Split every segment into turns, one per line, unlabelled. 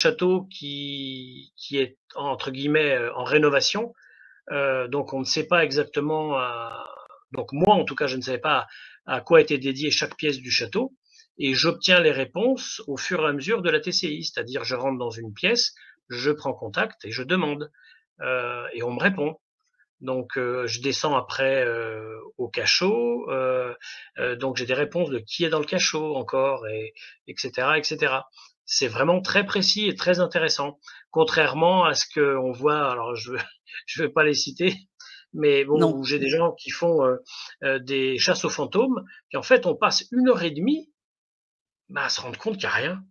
château qui est entre guillemets, «en rénovation», donc on ne sait pas exactement donc moi en tout cas je ne savais pas à quoi était dédiée chaque pièce du château et j'obtiens les réponses au fur et à mesure de la TCI. C'est-à-dire je rentre dans une pièce, je prends contact et je demande, et on me répond. Donc je descends après, au cachot, donc j'ai des réponses de qui est dans le cachot encore et cetera et cetera. C'est vraiment très précis et très intéressant. Contrairement à ce qu'on voit, alors je veux pas les citer, mais bon,
Non.
où j'ai des gens qui font, des chasses aux fantômes, et en fait on passe 1 heure et demie, bah, à se rendre compte qu'il y a rien.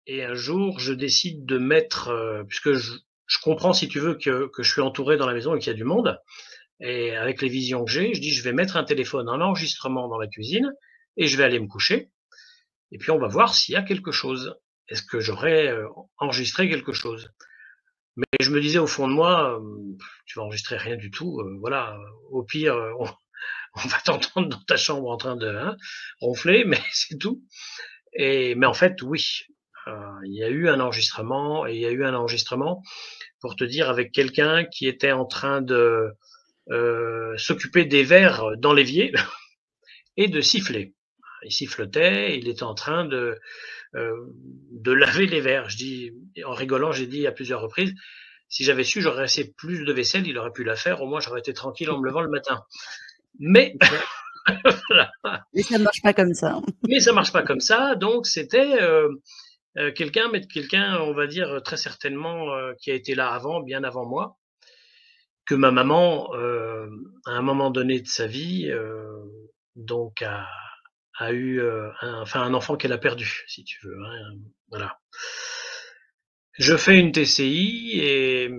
Et un jour je décide de mettre, puisque je comprends si tu veux que je suis entouré dans la maison et qu'il y a du monde. Et avec les visions que j'ai, je dis: «Je vais mettre un téléphone en enregistrement dans la cuisine et je vais aller me coucher et puis on va voir s'il y a quelque chose. Est-ce que j'aurais, enregistré quelque chose?» Mais je me disais au fond de moi, «Tu vas enregistrer rien du tout, voilà, au pire, on va t'entendre dans ta chambre en train de, hein, ronfler, mais c'est tout». Mais en fait, oui, il y a eu un enregistrement et il y a eu un enregistrement, pour te dire, avec quelqu'un qui était en train de, s'occuper des vers dans l'évier et de siffler. Il sifflotait, il était en train de laver les verres. Je dis, en rigolant, j'ai dit à plusieurs reprises, si j'avais su, j'aurais assez plus de vaisselle, il aurait pu la faire, au moins j'aurais été tranquille en me levant le matin. Mais
OK.
voilà.
Mais ça ne marche pas comme ça.
Mais ça marche pas comme ça, donc c'était quelqu'un, on va dire très certainement, qui a été là avant, bien avant moi, que ma maman, à un moment donné de sa vie, donc a eu, un enfant qu'elle a perdu, si tu veux, hein, voilà. Je fais une TCI et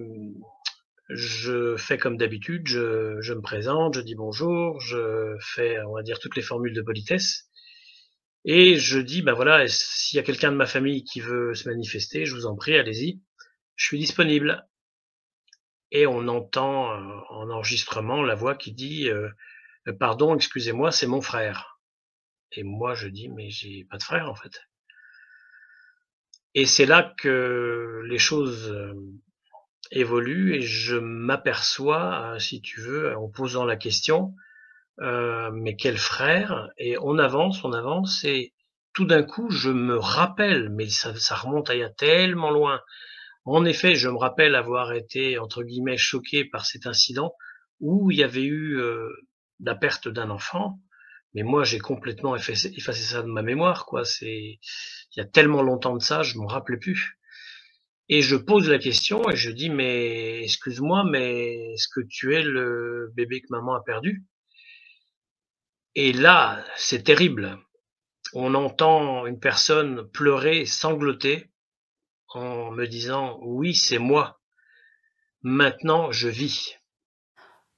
je fais comme d'habitude, je me présente, je dis bonjour, je fais, on va dire, toutes les formules de politesse et je dis: «Bah, voilà, s'il y a quelqu'un de ma famille qui veut se manifester, je vous en prie, allez-y, je suis disponible». Et on entend, en enregistrement la voix qui dit, «Pardon, excusez-moi, c'est mon frère». Et moi je dis: «Mais j'ai pas de frère, en fait». Et c'est là que les choses, évoluent et je m'aperçois, si tu veux, en posant la question, «Mais quel frère?» Et on avance et tout d'un coup je me rappelle, mais ça remonte à il y a tellement loin. En effet, je me rappelle avoir été entre guillemets «choqué» par cet incident où il y avait eu, la perte d'un enfant, mais moi j'ai complètement effacé ça de ma mémoire, quoi. Il y a tellement longtemps de ça, je m'en rappelais plus et je pose la question et je dis: «Mais excuse-moi, mais est-ce que tu es le bébé que maman a perdu?» Et là, c'est terrible. On entend une personne pleurer, sangloter en me disant: «Oui, c'est moi. Maintenant, je vis».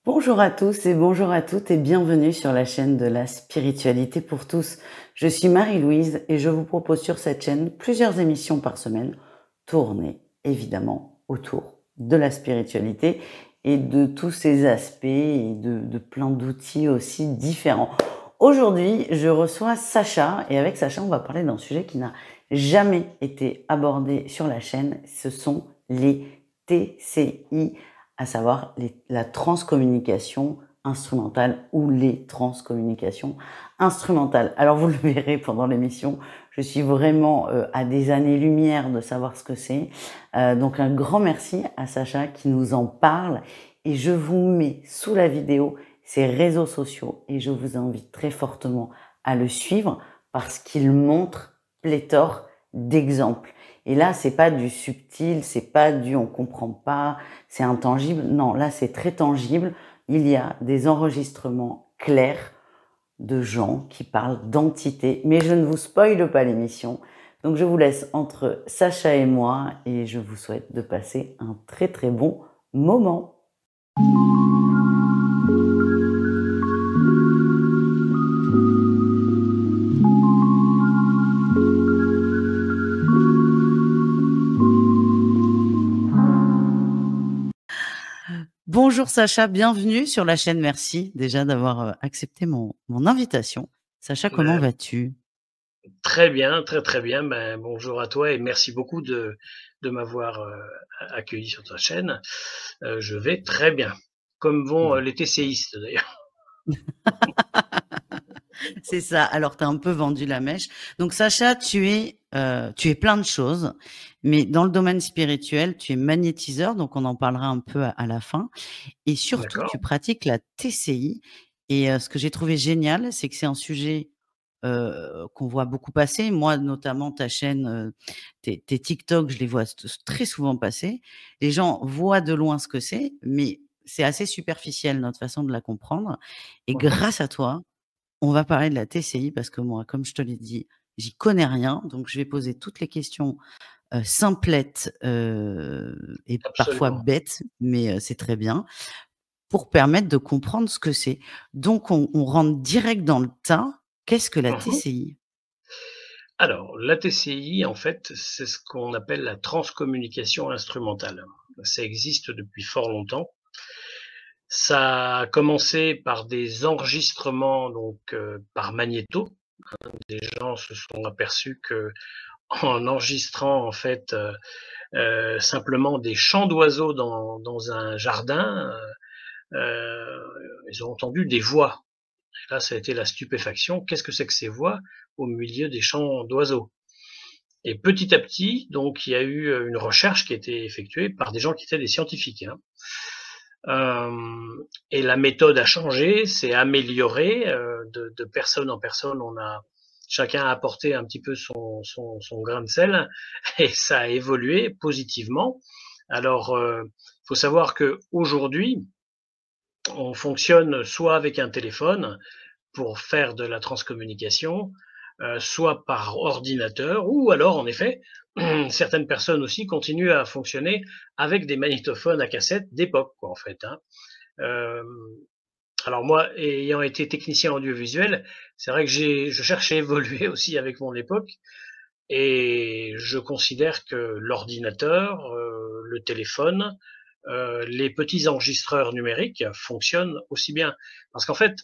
Bonjour à tous et bonjour à toutes et bienvenue sur la chaîne de la spiritualité pour tous. Je suis Marie-Louise et je vous propose sur cette chaîne plusieurs émissions par semaine tournées évidemment autour de la spiritualité et de tous ses aspects et de plein d'outils aussi différents. Aujourd'hui, je reçois Sacha et avec Sacha, on va parler d'un sujet qui n'a jamais été abordé sur la chaîne. Ce sont les TCI, à savoir la transcommunication instrumentale ou les transcommunications instrumentales. Alors vous le verrez pendant l'émission, je suis vraiment à des années-lumière de savoir ce que c'est. Donc un grand merci à Sacha qui nous en parle et je vous mets sous la vidéo ses réseaux sociaux et je vous invite très fortement à le suivre parce qu'il montre pléthore d'exemples. Et là, c'est pas du subtil, c'est pas du on comprend pas, c'est intangible. Non, là, c'est très tangible. Il y a des enregistrements clairs de gens qui parlent d'entités, mais je ne vous spoile pas l'émission. Donc, je vous laisse entre Sacha et moi et je vous souhaite de passer un très très bon moment. Bonjour Sacha, bienvenue sur la chaîne. Merci déjà d'avoir accepté mon invitation. Sacha, comment vas-tu?
Très bien, très, très bien. Ben, bonjour à toi et merci beaucoup de m'avoir, accueilli sur ta chaîne. Je vais très bien, comme vont,
Bon.
les TCistes d'ailleurs.
C'est ça. Alors, tu as un peu vendu la mèche. Donc, Sacha, tu es plein de choses, mais dans le domaine spirituel, tu es magnétiseur, donc on en parlera un peu à la fin. Et surtout, tu
D'accord.
pratiques la TCI. Et ce que j'ai trouvé génial, c'est que c'est un sujet qu'on voit beaucoup passer. Moi, notamment, ta chaîne, tes TikTok, je les vois très souvent passer. Les gens voient de loin ce que c'est, mais c'est assez superficiel, notre façon de la comprendre. Et
Mmh.
grâce à toi, on va parler de la TCI parce que moi, comme je te l'ai dit, j'y connais rien. Donc, je vais poser toutes les questions simplettes et parfois
Absolument.
bêtes, mais c'est très bien pour permettre de comprendre ce que c'est. Donc, on rentre direct dans le tas. Qu'est-ce que la
Mmh.
TCI?
Alors, la TCI, en fait, c'est ce qu'on appelle la transcommunication instrumentale. Ça existe depuis fort longtemps. Ça a commencé par des enregistrements donc, par magnéto. Les gens se sont aperçus qu'en enregistrant en fait, simplement des chants d'oiseaux dans un jardin, ils ont entendu des voix. Et là, ça a été la stupéfaction. Qu'est-ce que c'est que ces voix au milieu des chants d'oiseaux? Et petit à petit, donc, il y a eu une recherche qui a été effectuée par des gens qui étaient des scientifiques, hein. Et la méthode a changé, s'est améliorée de personne en personne. On a chacun a apporté un petit peu son grain de sel et ça a évolué positivement. Alors, il faut savoir que aujourd'hui, on fonctionne soit avec un téléphone pour faire de la transcommunication, soit par ordinateur, ou alors, en effet, certaines personnes aussi continuent à fonctionner avec des magnétophones à cassette d'époque, quoi, en fait, hein. Euh, alors moi, ayant été technicien audiovisuel, c'est vrai que je cherche à évoluer aussi avec mon époque, et je considère que l'ordinateur, le téléphone, les petits enregistreurs numériques fonctionnent aussi bien. Parce qu'en fait,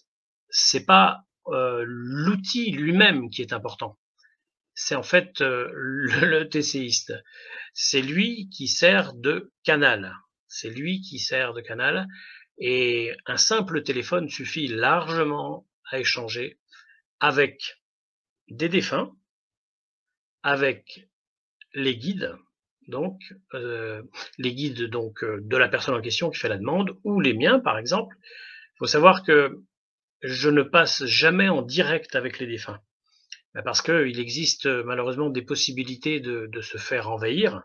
c'est pas l'outil lui-même qui est important. C'est en fait le TCiste. C'est lui qui sert de canal. C'est lui qui sert de canal. Et un simple téléphone suffit largement à échanger avec des défunts, avec les guides, donc les guides donc de la personne en question qui fait la demande, ou les miens par exemple. Il faut savoir que je ne passe jamais en direct avec les défunts, parce qu'il existe malheureusement des possibilités de se faire envahir,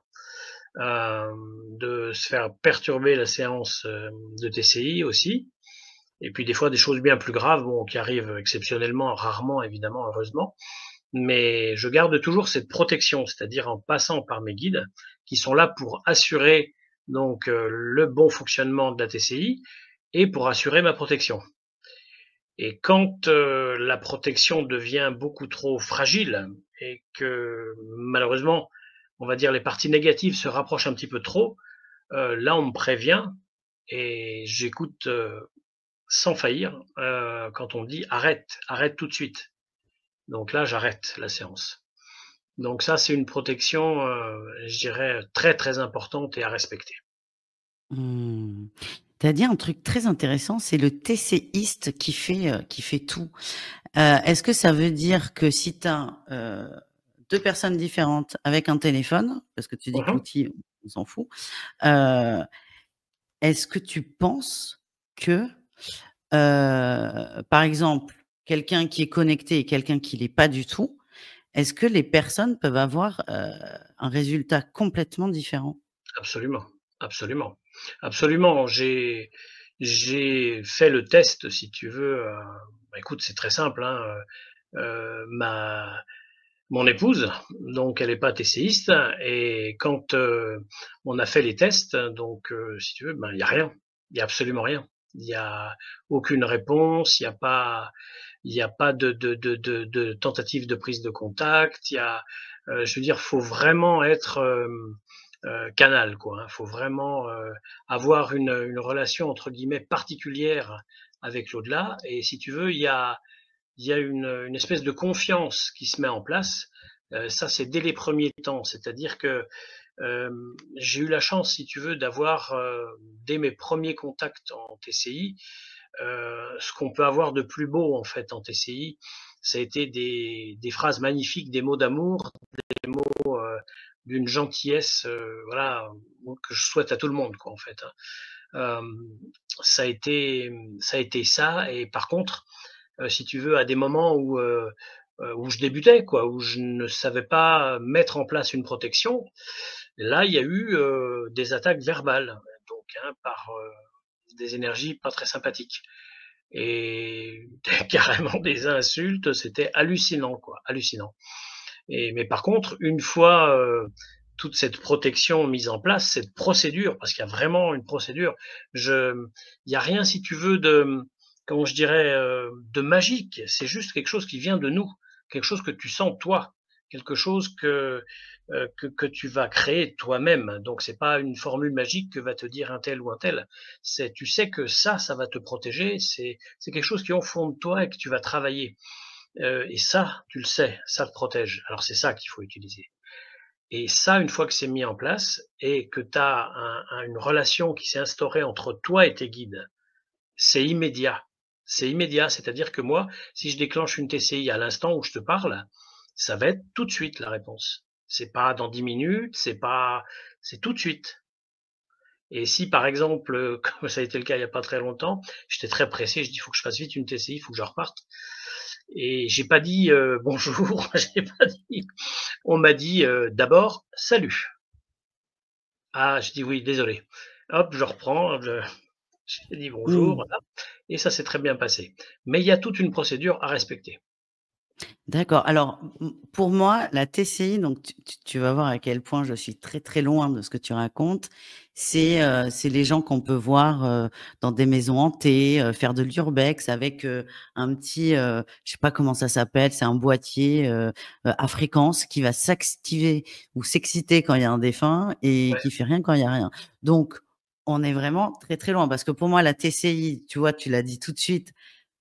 de se faire perturber la séance de TCI aussi, et puis des fois des choses bien plus graves, bon, qui arrivent exceptionnellement, rarement évidemment, heureusement, mais je garde toujours cette protection, c'est-à-dire en passant par mes guides qui sont là pour assurer donc le bon fonctionnement de la TCI et pour assurer ma protection. Et quand la protection devient beaucoup trop fragile et que malheureusement, on va dire les parties négatives se rapprochent un petit peu trop, là on me prévient et j'écoute sans faillir quand on me dit arrête, arrête tout de suite. Donc là, j'arrête la séance. Donc ça, c'est une protection, je dirais, très, très importante et à respecter.
Mmh. Tu as dit un truc très intéressant, c'est le TCiste qui fait tout. Est-ce que ça veut dire que si tu as 2 personnes différentes avec un téléphone, parce que tu dis que
Mmh.
l'outil, on s'en fout, heu, est-ce que tu penses que, par exemple, quelqu'un qui est connecté et quelqu'un qui l'est pas du tout, est-ce que les personnes peuvent avoir, un résultat complètement différent?
Absolument, absolument, absolument. J'ai fait le test, si tu veux, bah, écoute, c'est très simple, hein, ma mon épouse, donc elle est pas TCiste et quand, on a fait les tests, donc si tu veux, ben, il y a rien. Il y a absolument rien. Il y a aucune réponse, il y a pas de tentative de prise de contact, il y a, je veux dire, faut vraiment être, canal, quoi, hein. Faut vraiment, avoir une relation entre guillemets «particulière» avec l'au-delà et si tu veux, il y a il y a une espèce de confiance qui se met en place. Ça, c'est dès les premiers temps. C'est-à-dire que j'ai eu la chance, si tu veux, d'avoir, dès mes premiers contacts en TCI, ce qu'on peut avoir de plus beau, en fait, en TCI. Ça a été des phrases magnifiques, des mots d'amour, des mots d'une gentillesse, voilà, que je souhaite à tout le monde, quoi, en fait. Hein. Ça a été ça. Et par contre, si tu veux, à des moments où je débutais, quoi, où je ne savais pas mettre en place une protection, là, il y a eu des attaques verbales, donc hein, par des énergies pas très sympathiques et carrément des insultes. C'était hallucinant, quoi, hallucinant. Mais par contre, une fois toute cette protection mise en place, cette procédure, parce qu'il y a vraiment une procédure, il n'y a rien, si tu veux, comment je dirais, de magique. C'est juste quelque chose qui vient de nous, quelque chose que tu sens toi, quelque chose que tu vas créer toi-même. Donc c'est pas une formule magique que va te dire un tel ou un tel. Tu sais que ça va te protéger. C'est quelque chose qui est au fond de toi et que tu vas travailler. Et ça, tu le sais, ça te protège. Alors c'est ça qu'il faut utiliser. Et ça, une fois que c'est mis en place et que tu as une relation qui s'est instaurée entre toi et tes guides, c'est immédiat. C'est immédiat, c'est-à-dire que moi, si je déclenche une TCI à l'instant où je te parle, ça va être tout de suite la réponse. C'est pas dans 10 minutes, c'est tout de suite. Et si par exemple, comme ça a été le cas il y a pas très longtemps, j'étais très pressé, je dis il faut que je fasse vite une TCI, il faut que je reparte. Et j'ai pas dit bonjour, j'ai pas dit. On m'a dit d'abord salut. Ah, je dis oui, désolé. Hop, je reprends, j'ai dit bonjour,
Mmh.
voilà, et ça s'est très bien passé. Mais il y a toute une procédure à respecter.
D'accord. Alors, pour moi, la TCI, donc tu vas voir à quel point je suis très, très loin de ce que tu racontes. C'est les gens qu'on peut voir, dans des maisons hantées, faire de l'urbex avec, un petit, je sais pas comment ça s'appelle, c'est un boîtier, à fréquence qui va s'activer ou s'exciter quand il y a un défunt et
Ouais,
qui fait rien quand il y a rien. Donc, on est vraiment très, très loin parce que pour moi, la TCI, tu vois, tu l'as dit tout de suite,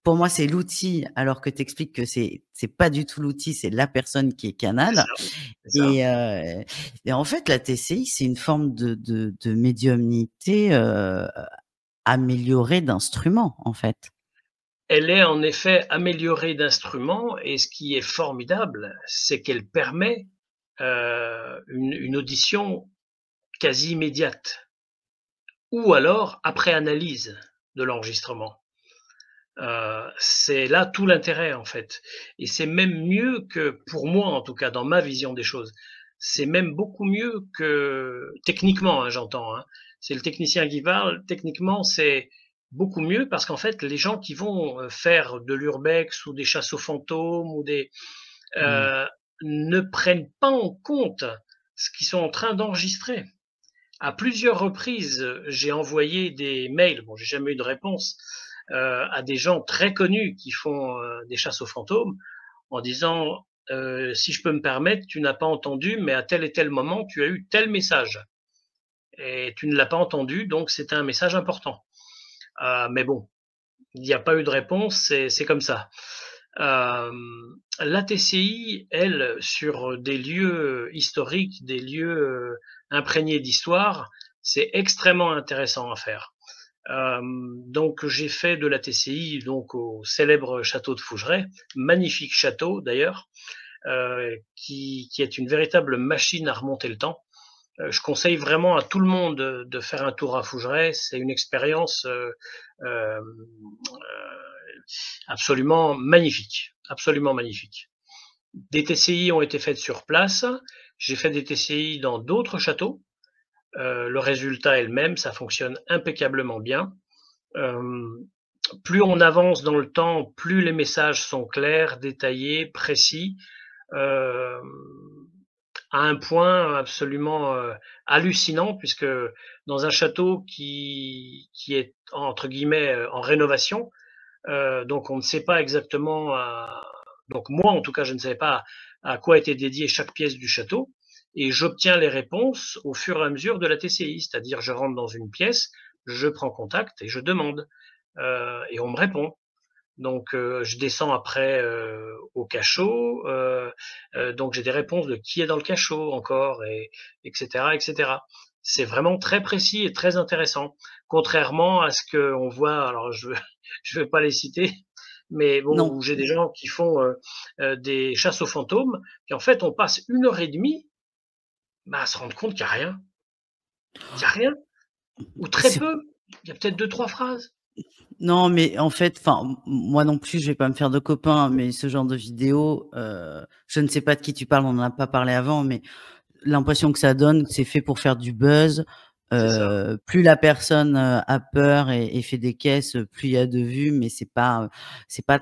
pour moi, c'est l'outil, alors que tu expliques que c'est pas du tout l'outil, c'est la personne qui est
c'est
canal
ça, c'est ça.
et en fait, la TCI, c'est une forme de médiumnité, améliorée d'instruments, en fait.
Elle est en effet améliorée d'instruments et ce qui est formidable, c'est qu'elle permet, une audition quasi immédiate ou alors après analyse de l'enregistrement. C'est là tout l'intérêt en fait et c'est même mieux que pour moi en tout cas dans ma vision des choses, c'est même beaucoup mieux que techniquement, hein, j'entends, hein. C'est le technicien qui parle, techniquement c'est beaucoup mieux parce qu'en fait les gens qui vont, faire de l'urbex ou des chasses aux fantômes ou
Mmh.
heu, ne prennent pas en compte ce qu'ils sont en train d'enregistrer. À plusieurs reprises, j'ai envoyé des mails, bon j'ai jamais eu de réponse, à des gens très connus qui font des chasses aux fantômes en disant si je peux me permettre, tu n'as pas entendu, mais à tel et tel moment, tu as eu tel message. Et tu ne l'as pas entendu, donc c'était un message important. Mais bon, il n'y a pas eu de réponse, c'est comme ça. La TCI, elle, sur des lieux historiques, des lieux imprégnés d'histoire, c'est extrêmement intéressant à faire. Donc j'ai fait de la TCI donc au célèbre château de Fougeray, magnifique château d'ailleurs, qui est une véritable machine à remonter le temps. Je conseille vraiment à tout le monde de faire un tour à Fougeray. C'est une expérience euh, absolument magnifique, absolument magnifique. Des TCI ont été faites sur place. J'ai fait des TCI dans d'autres châteaux. Le résultat est le même, ça fonctionne impeccablement bien. Euh, Plus on avance dans le temps, plus les messages sont clairs, détaillés, précis, euh, à un point absolument hallucinant, puisque dans un château qui est entre guillemets en rénovation, donc on ne sait pas exactement, donc moi en tout cas je ne savais pas à quoi était dédiée chaque pièce du château, et j'obtiens les réponses au fur et à mesure de la TCI, c'est-à-dire je rentre dans une pièce, je prends contact et je demande, et on me répond. Donc, je descends après au cachot. Donc, j'ai des réponses de qui est dans le cachot encore, et etc., etc. C'est vraiment très précis et très intéressant. Contrairement à ce qu'on voit, alors je vais pas les citer, mais bon,
Non,
où j'ai des gens qui font des chasses aux fantômes, et en fait, on passe 1 heure et demie bah, à se rendre compte qu'il n'y a rien. Il n'y a rien, ou très
c'est
peu. Il y a peut-être deux, trois phrases.
non, mais en fait, enfin, moi non plus, je vais pas me faire de copains, mais ce genre de vidéo, je ne sais pas de qui tu parles, on n'en a pas parlé avant, mais l'impression que ça donne, que c'est fait pour faire du buzz.
C'est ça.
Plus la personne a peur et fait des caisses, plus il y a de vues, mais c'est pas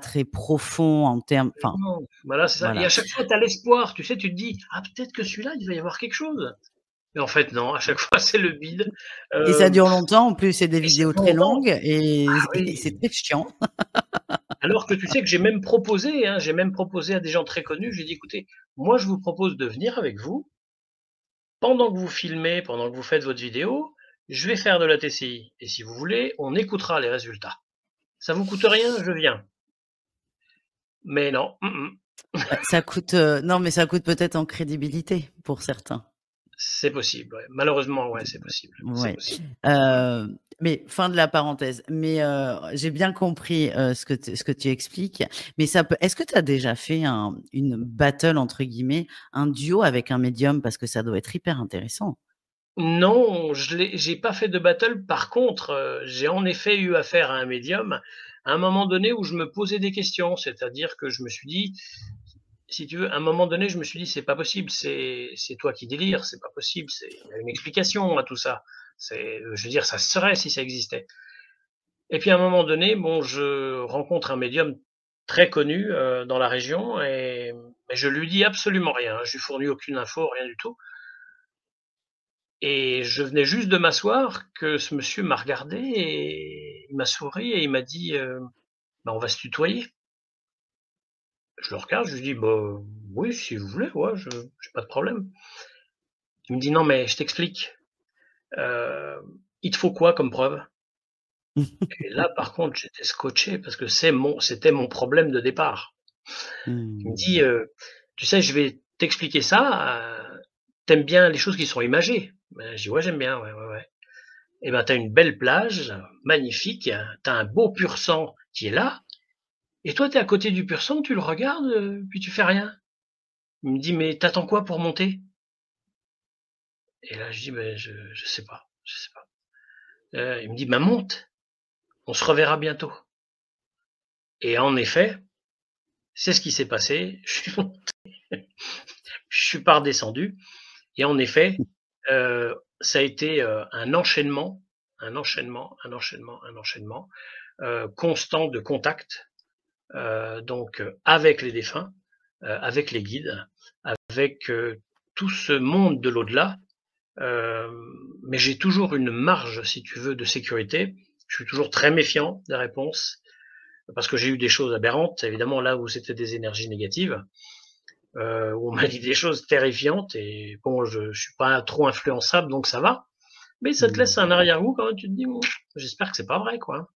très profond en termes. Enfin,
Non, voilà, c'est ça. Et
voilà.
à chaque fois, tu as l'espoir, tu sais, tu te dis: «Ah, peut-être que celui-là, il va y avoir quelque chose». Mais en fait, non, à chaque fois, c'est le bide.
Et ça
Hem
dure longtemps. En plus, c'est des
et ça
vidéos
dure
très
longtemps.
longues
Ah
et c'est
oui,
très chiant.
alors que tu sais que j'ai même proposé, hein, j'ai même proposé à des gens très connus, j'ai dit: «Écoutez, moi, je vous propose de venir avec vous, pendant que vous filmez, pendant que vous faites votre vidéo, je vais faire de la TCI et si vous voulez, on écoutera les résultats. Ça vous coûte rien, je viens». Mais non,
Bah, ça coûte, non, mais ça coûte peut-être en crédibilité pour certains.
c'est possible, ouais. Malheureusement, ouais, c'est possible, c'est
Ouais,
possible.
mais fin de la parenthèse. Mais, j'ai bien compris, ce que tu expliques. Mais ça peut est-ce que tu as déjà fait une «battle» entre guillemets, un duo avec un médium? Parce que ça doit être hyper intéressant.
Non, j'ai pas fait de battle. Par contre, j'ai en effet eu affaire à un médium, à un moment donné où je me posais des questions. C'est-à-dire que je me suis dit, si tu veux, à un moment donné, je me suis dit: «C'est pas possible, c'est toi qui délires, c'est pas possible, c'est il y a une explication à tout ça». Je veux dire, ça se saurait si ça existait. Et puis à un moment donné, bon, je rencontre un médium très connu, dans la région, et je lui dis absolument rien, hein. Je lui fournis aucune info, rien du tout. Et je venais juste de m'asseoir que ce monsieur m'a regardé et il m'a souri et il m'a dit, «Bah, on va se tutoyer». Je le regarde, je lui dis: «Bah, oui, si vous voulez, ouais, je j'ai pas de problème». Il me dit: «Non, mais je t'explique, heu, il te faut quoi comme preuve?» Et là, par contre, j'étais scotché parce que c'était mon problème de départ. Il me
Mmh.
dit, «Tu sais, je vais t'expliquer ça, tu bien les choses qui sont imagées?» Ben, je dis: «Ouais, j'aime bien, ouais, ouais, ouais». Eh ben, tu as une belle plage, magnifique, tu as un beau pur sang qui est là, et toi, tu es à côté du pur sang, tu le regardes, puis tu fais rien. Il me dit: «Mais tu attends quoi pour monter?» Et là, je dis: «Beh, je sais pas, je sais pas». Il me dit: «Bah, monte, on se reverra bientôt». Et en effet, c'est ce qui s'est passé. Je suis pas redescendu, et en effet, ça a été, un enchaînement, un enchaînement, constant de contacts, donc avec les défunts, avec les guides, avec tout ce monde de l'au-delà. Mais j'ai toujours une marge, si tu veux, de sécurité. Je suis toujours très méfiant des réponses parce que j'ai eu des choses aberrantes, évidemment, là où c'était des énergies négatives, où on m'a dit des choses terrifiantes, et bon, je suis pas trop influençable, donc ça va. Mais ça te laisse
Mmh.
un arrière-goût quand même, tu te dis: J'espère que c'est pas vrai, quoi».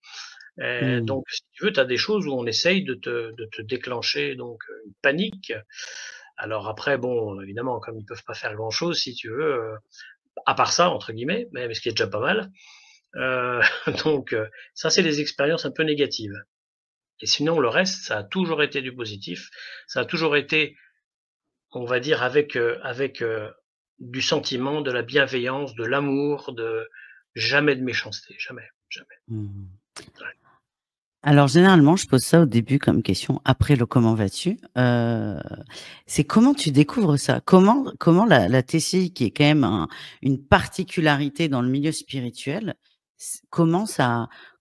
Mmh.
Donc si tu veux, tu as des choses où on essaye de te déclencher donc une panique. Alors après, bon, évidemment, comme ils peuvent pas faire grand-chose, si tu veux, à part ça, entre guillemets, mais ce qui est déjà pas mal. Heu, donc ça, c'est les expériences un peu négatives, et sinon le reste, ça a toujours été du positif. Ça a toujours été, on va dire, avec du sentiment, de la bienveillance, de l'amour, de jamais de méchanceté, jamais, jamais.
Mmh.
Ouais.
Alors généralement, je pose ça au début comme question, après le «comment vas-tu?». C'est comment tu découvres ça? Comment la TCI qui est quand même une particularité dans le milieu spirituel, comment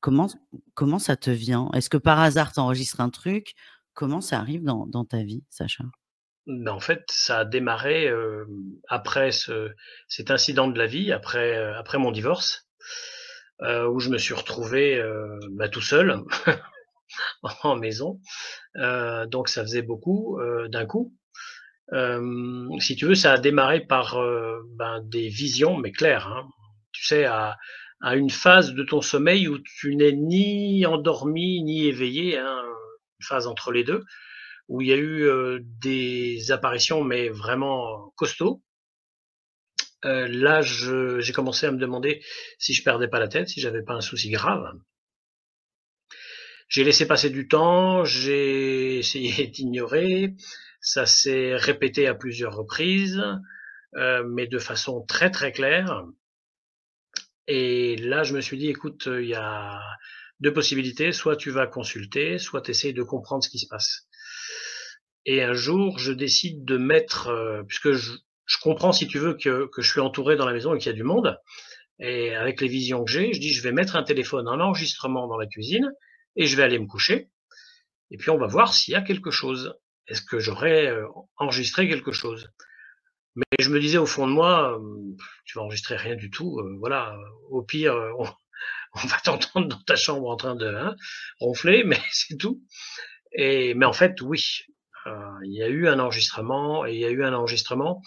comment comment ça te vient? Est-ce que par hasard tu enregistres un truc? Comment ça arrive dans ta vie, Sacha?
Ben, en fait, ça a démarré, après cet incident de la vie, après mon divorce, où je me suis retrouvé, bah, tout seul en maison, donc ça faisait beaucoup, d'un coup. Si tu veux, ça a démarré par, ben, des visions, mais claires, hein. Tu sais, à une phase de ton sommeil où tu n'es ni endormi ni éveillé, hein, phase entre les deux, où il y a eu des apparitions, mais vraiment costauds. Là, j'ai commencé à me demander si je perdais pas la tête, si j'avais pas un souci grave. J'ai laissé passer du temps, j'ai essayé d'ignorer, ça s'est répété à plusieurs reprises, mais de façon très très claire. Et là, je me suis dit, écoute, il y a deux possibilités, soit tu vas consulter, soit tu essayes de comprendre ce qui se passe. Et un jour, je décide de mettre, puisque je comprends, si tu veux, que je suis entouré dans la maison et qu'il y a du monde, et avec les visions que j'ai, je dis, je vais mettre un téléphone en enregistrement dans la cuisine, et je vais aller me coucher, et puis on va voir s'il y a quelque chose. Est-ce que j'aurais enregistré quelque chose? Mais je me disais au fond de moi, tu vas enregistrer rien du tout, voilà, au pire, on va t'entendre dans ta chambre en train de ronfler, mais c'est tout. Mais en fait, oui, il y a eu un enregistrement, et il y a eu un enregistrement,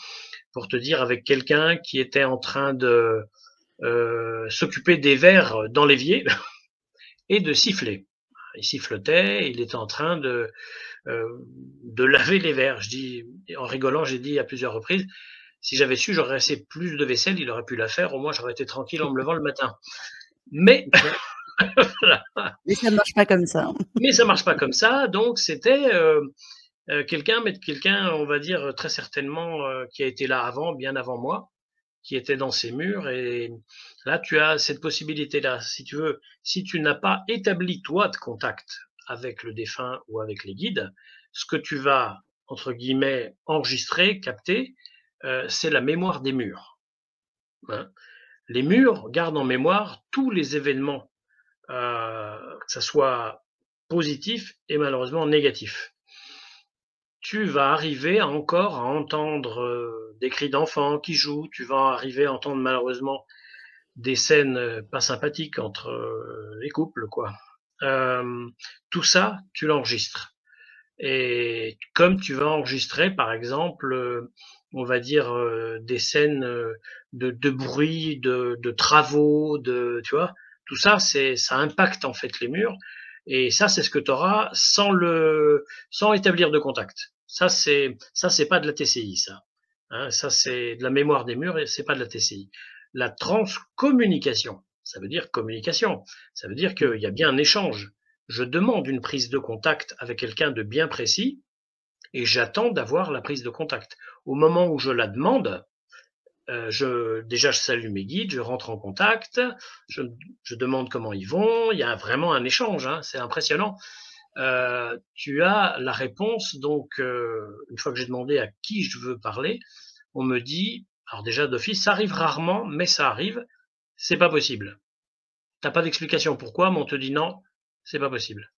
pour te dire, avec quelqu'un qui était en train de s'occuper des verres dans l'évier et de siffler. Il sifflotait, il était en train de laver les verres. Je dis, en rigolant, j'ai dit à plusieurs reprises, si j'avais su, j'aurais assez plus de vaisselle, il aurait pu la faire, au moins j'aurais été tranquille en me levant le matin. Mais voilà.
Mais ça ne marche pas comme ça.
Mais ça marche pas comme ça, donc c'était quelqu'un, on va dire très certainement, qui a été là avant, bien avant moi, qui était dans ces murs. Et là, tu as cette possibilité-là. Si tu veux, si tu n'as pas établi, toi, de contact avec le défunt ou avec les guides, ce que tu vas, entre guillemets, enregistrer, capter, c'est la mémoire des murs. Hein. Les murs gardent en mémoire tous les événements, que ce soit positif et malheureusement négatif. Tu vas arriver encore à entendre des cris d'enfants qui jouent, tu vas arriver à entendre malheureusement des scènes pas sympathiques entre les couples, quoi. Tout ça, tu l'enregistres. Et comme tu vas enregistrer, par exemple, on va dire des scènes de bruit, de travaux, tu vois, tout ça, ça impacte en fait les murs. Et ça, c'est ce que tu auras sans établir de contact. Ça, c'est pas de la TCI, ça. Hein, ça, c'est de la mémoire des murs et c'est pas de la TCI. La transcommunication, ça veut dire communication. Ça veut dire qu'il y a bien un échange. Je demande une prise de contact avec quelqu'un de bien précis et j'attends d'avoir la prise de contact. Au moment où je la demande, déjà je salue mes guides, je rentre en contact, je demande comment ils vont, il y a vraiment un échange, hein, c'est impressionnant. Tu as la réponse, donc une fois que j'ai demandé à qui je veux parler, on me dit, alors déjà d'office, ça arrive rarement, mais ça arrive, c'est pas possible. T'as pas d'explication pourquoi, mais on te dit non, c'est pas possible.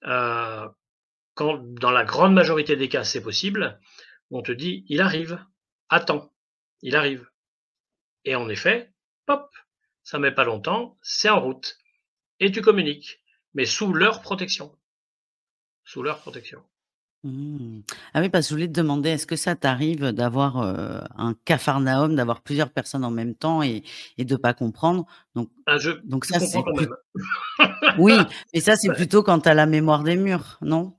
Quand dans la grande majorité des cas c'est possible, on te dit il arrive, attends, il arrive. Et en effet, pop, ça met pas longtemps, c'est en route. Et tu communiques, mais sous leur protection. Sous leur protection.
Mmh. Ah oui, parce que je voulais te demander, est-ce que ça t'arrive d'avoir, un capharnaüm, d'avoir plusieurs personnes en même temps et de pas comprendre? Donc
Ah, je
donc
tu
ça,
comprends
c'est
quand même.
oui, mais ça, c'est plutôt quand tu as la mémoire des murs, non?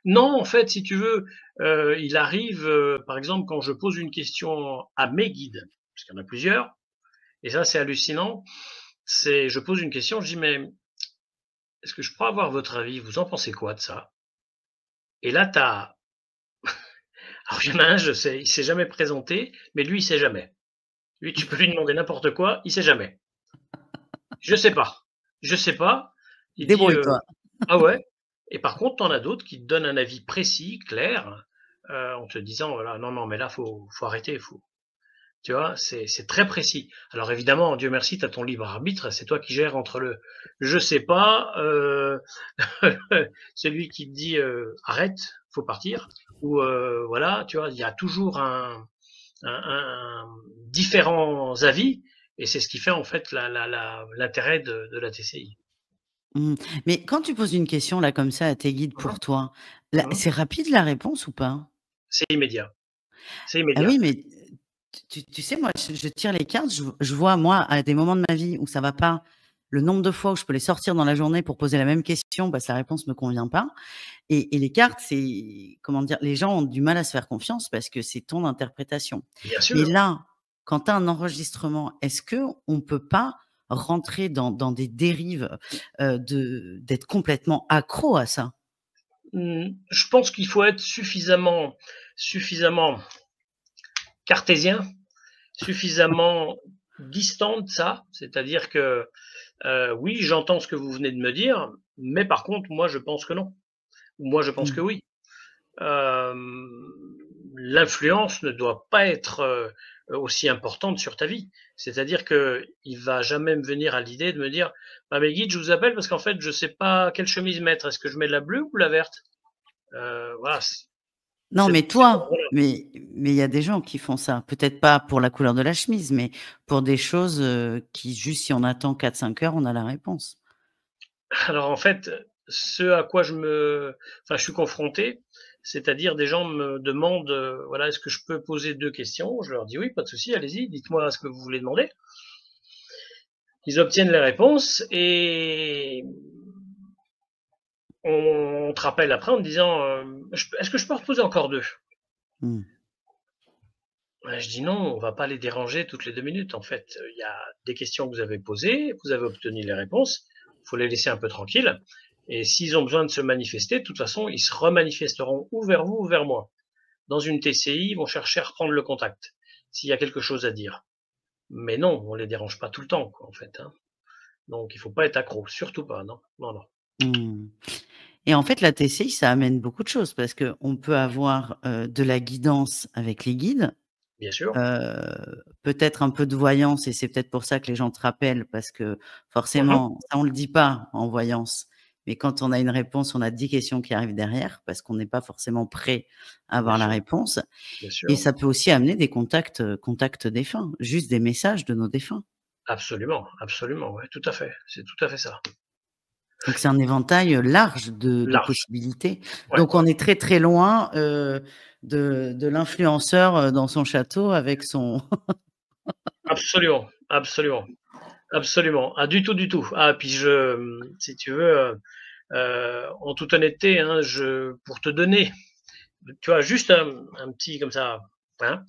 Non, en fait, si tu veux, il arrive, par exemple, quand je pose une question à mes guides, parce qu'il y en a plusieurs, et ça c'est hallucinant, je pose une question, je dis mais est-ce que je pourrais avoir votre avis? Vous en pensez quoi de ça? Et là, tu as alors il y en a un, je sais, il s'est jamais présenté, mais lui, il sait jamais. Lui, tu peux lui demander n'importe quoi, il sait jamais. Je sais pas. Je sais pas. Il dit
Débrouille-toi.
ah ouais. Et par contre, t'en as d'autres qui te donnent un avis précis, clair, en te disant voilà, non, non, mais là, faut arrêter, tu vois, c'est très précis. Alors évidemment, Dieu merci, tu as ton libre arbitre, c'est toi qui gères entre le je sais pas, celui qui te dit arrête, faut partir, ou voilà, tu vois, il y a toujours différents avis, et c'est ce qui fait en fait l'intérêt de la TCI.
Mmh. Mais quand tu poses une question là comme ça à tes guides
Mhm,
pour toi, là,
mhm.
c'est rapide la réponse ou pas?
C'est immédiat. C'est
Ah
immédiat.
oui, mais tu sais, moi, je tire les cartes, je vois, moi, à des moments de ma vie où ça va pas, le nombre de fois où je peux les sortir dans la journée pour poser la même question parce que la réponse me convient pas. Et les cartes, c'est comment dire? Les gens ont du mal à se faire confiance parce que c'est ton interprétation.
Bien
Mais
sûr.
là, quand tu as un enregistrement, est-ce qu'on peut pas rentrer dans des dérives, d'être complètement accro à ça?
Je pense qu'il faut être suffisamment cartésien, suffisamment distant de ça. C'est-à-dire que, oui, j'entends ce que vous venez de me dire, mais par contre, moi, je pense que non. Ou moi, je pense que
Mmh.
oui. L'influence ne doit pas être aussi importante sur ta vie. C'est-à-dire que il va jamais me venir à l'idée de me dire, bah, mes guides, je vous appelle parce qu'en fait, je sais pas quelle chemise mettre. Est-ce que je mets la bleue ou la verte? Voilà,
Non, mais
cet
toi,
ordre-là.
mais il y a des gens qui font ça. Peut-être pas pour la couleur de la chemise, mais pour des choses, qui juste si on attend 4-5 heures, on a la réponse.
Alors en fait, ce à quoi je suis confronté, c'est-à-dire des gens me demandent, voilà: «Est-ce que je peux poser 2 questions?» Je leur dis: «Oui, pas de souci, allez-y, dites-moi ce que vous voulez demander». Ils obtiennent les réponses et on te rappelle après en te disant, «Est-ce que je peux en reposer encore 2?»
Mmh.
Ouais, je dis: «Non, on va pas les déranger toutes les 2 minutes en fait, il y a des questions que vous avez posées, vous avez obtenu les réponses, il faut les laisser un peu tranquilles et s'ils ont besoin de se manifester, de toute façon, ils se remanifesteront ou vers vous ou vers moi. Dans une TCI, ils vont chercher à reprendre le contact, s'il y a quelque chose à dire. Mais non, on les dérange pas tout le temps quoi, en fait, hein. Donc il faut pas être accro, surtout pas, non. Non, non.
Mmh. Et en fait, la TCI, ça amène beaucoup de choses parce qu'on peut avoir, de la guidance avec les guides,
Bien sûr.
peut-être un peu de voyance et c'est peut-être pour ça que les gens te rappellent parce que
Mmh mh.
forcément, ça on le dit pas en voyance, mais quand on a une réponse, on a 10 questions qui arrivent derrière parce qu'on n'est pas forcément prêt à
Bien
avoir la
sûr,
réponse
bien
et
sûr.
ça peut aussi amener des contacts, contacts défunts, juste des messages de nos défunts.
Absolument, absolument, ouais, tout à fait. C'est tout à fait ça.
Donc c'est un éventail, large de
Large.
possibilités.
Ouais,
Donc
ouais.
on est très, très loin, de l'influenceur, dans son château avec son
Absolument, absolument, absolument. Ah du tout, du tout. Ah puis si tu veux, en toute honnêteté, hein, je pour te donner, tu vois, juste un petit comme ça, hein,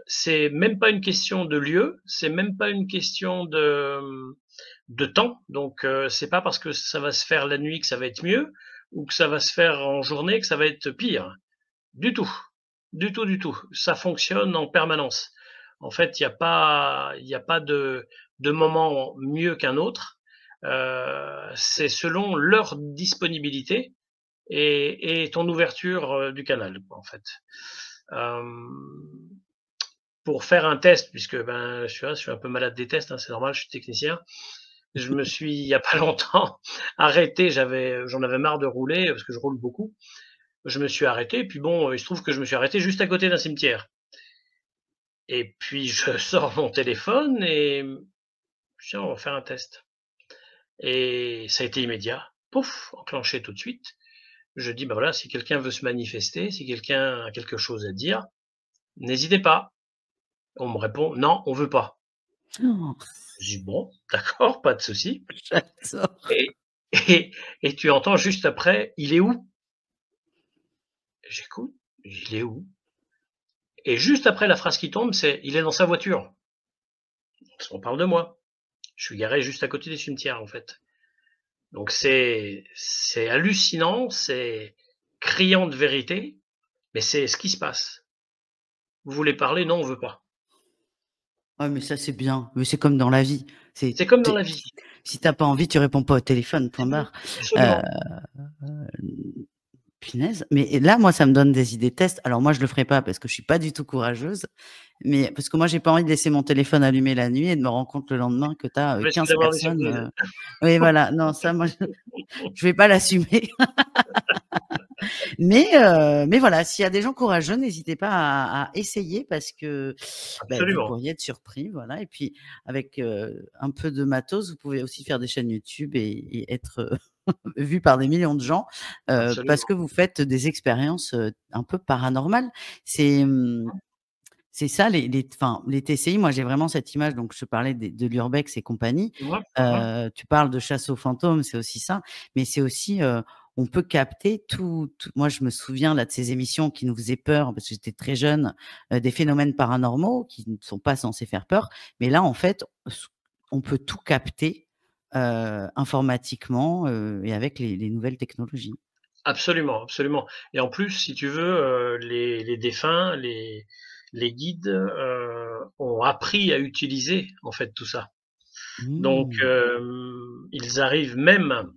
c'est même pas une question de lieu, c'est même pas une question de temps. Donc, c'est pas parce que ça va se faire la nuit que ça va être mieux ou que ça va se faire en journée que ça va être pire. Du tout. Du tout, du tout. Ça fonctionne en permanence. En fait, il y a pas de moment mieux qu'un autre. C'est selon leur disponibilité et ton ouverture, du canal, quoi, en fait. Hem, pour faire un test, puisque, ben, je suis un peu malade des tests, hein, c'est normal, je suis technicien. Je me suis, il y a pas longtemps, arrêté, j'en avais marre de rouler, parce que je roule beaucoup. Je me suis arrêté, puis bon, il se trouve que je me suis arrêté juste à côté d'un cimetière. Et puis je sors mon téléphone et tiens, on va faire un test. Et ça a été immédiat. Pouf, enclenché tout de suite. Je dis, bah voilà, si quelqu'un veut se manifester, si quelqu'un a quelque chose à dire, n'hésitez pas. On me répond, non, on veut pas.
Oh,
Je dis, bon, d'accord, pas de souci.
j'adore.
Et, et, et tu entends juste après, il est où? J'écoute, il est où? Et juste après la phrase qui tombe, c'est, il est dans sa voiture. Parce qu'on parle de moi. Je suis garé juste à côté des cimetières, en fait. Donc c'est hallucinant, c'est criant de vérité, mais c'est ce qui se passe. Vous voulez parler? Non, on veut pas.
Ouais, mais ça, c'est bien. Mais c'est comme dans la vie. C'est
C'est comme dans
tu
la vie.
si tu pas envie, tu réponds pas au téléphone, point
C'est tout,
barre. Heu,
absolument.
punaise, mais là, moi, ça me donne des idées de tests. Alors moi, je le ferai pas parce que je suis pas du tout courageuse, mais parce que moi, j'ai pas envie de laisser mon téléphone allumé la nuit et de me rendre compte le lendemain que tu as,
On risque
15
d'avoir des
personnes,
surprises.
oui, voilà. Non, ça, moi, je vais pas l'assumer. Mais voilà, s'il y a des gens courageux, n'hésitez pas à essayer parce que, beh, vous
Absolument,
pourriez être surpris, voilà et puis avec, un peu de matos, vous pouvez aussi faire des chaînes YouTube et être, vu par des millions de gens, parce
absolument.
que vous faites des expériences, un peu paranormales. C'est, C'est ça enfin, les TCI, moi j'ai vraiment cette image, donc je te parlais de l'urbex et compagnie.
Mmh mh.
Tu parles de chasse aux fantômes, c'est aussi ça, mais c'est aussi, on peut capter tout moi je me souviens là de ces émissions qui nous faisaient peur parce que j'étais très jeune, des phénomènes paranormaux qui ne sont pas censés faire peur, mais là en fait, on peut tout capter, informatiquement, et avec les nouvelles technologies.
Absolument, absolument et en plus, si tu veux, les défunts, les guides, ont appris à utiliser, en fait, tout ça. Donc
Mmh.
ils arrivent même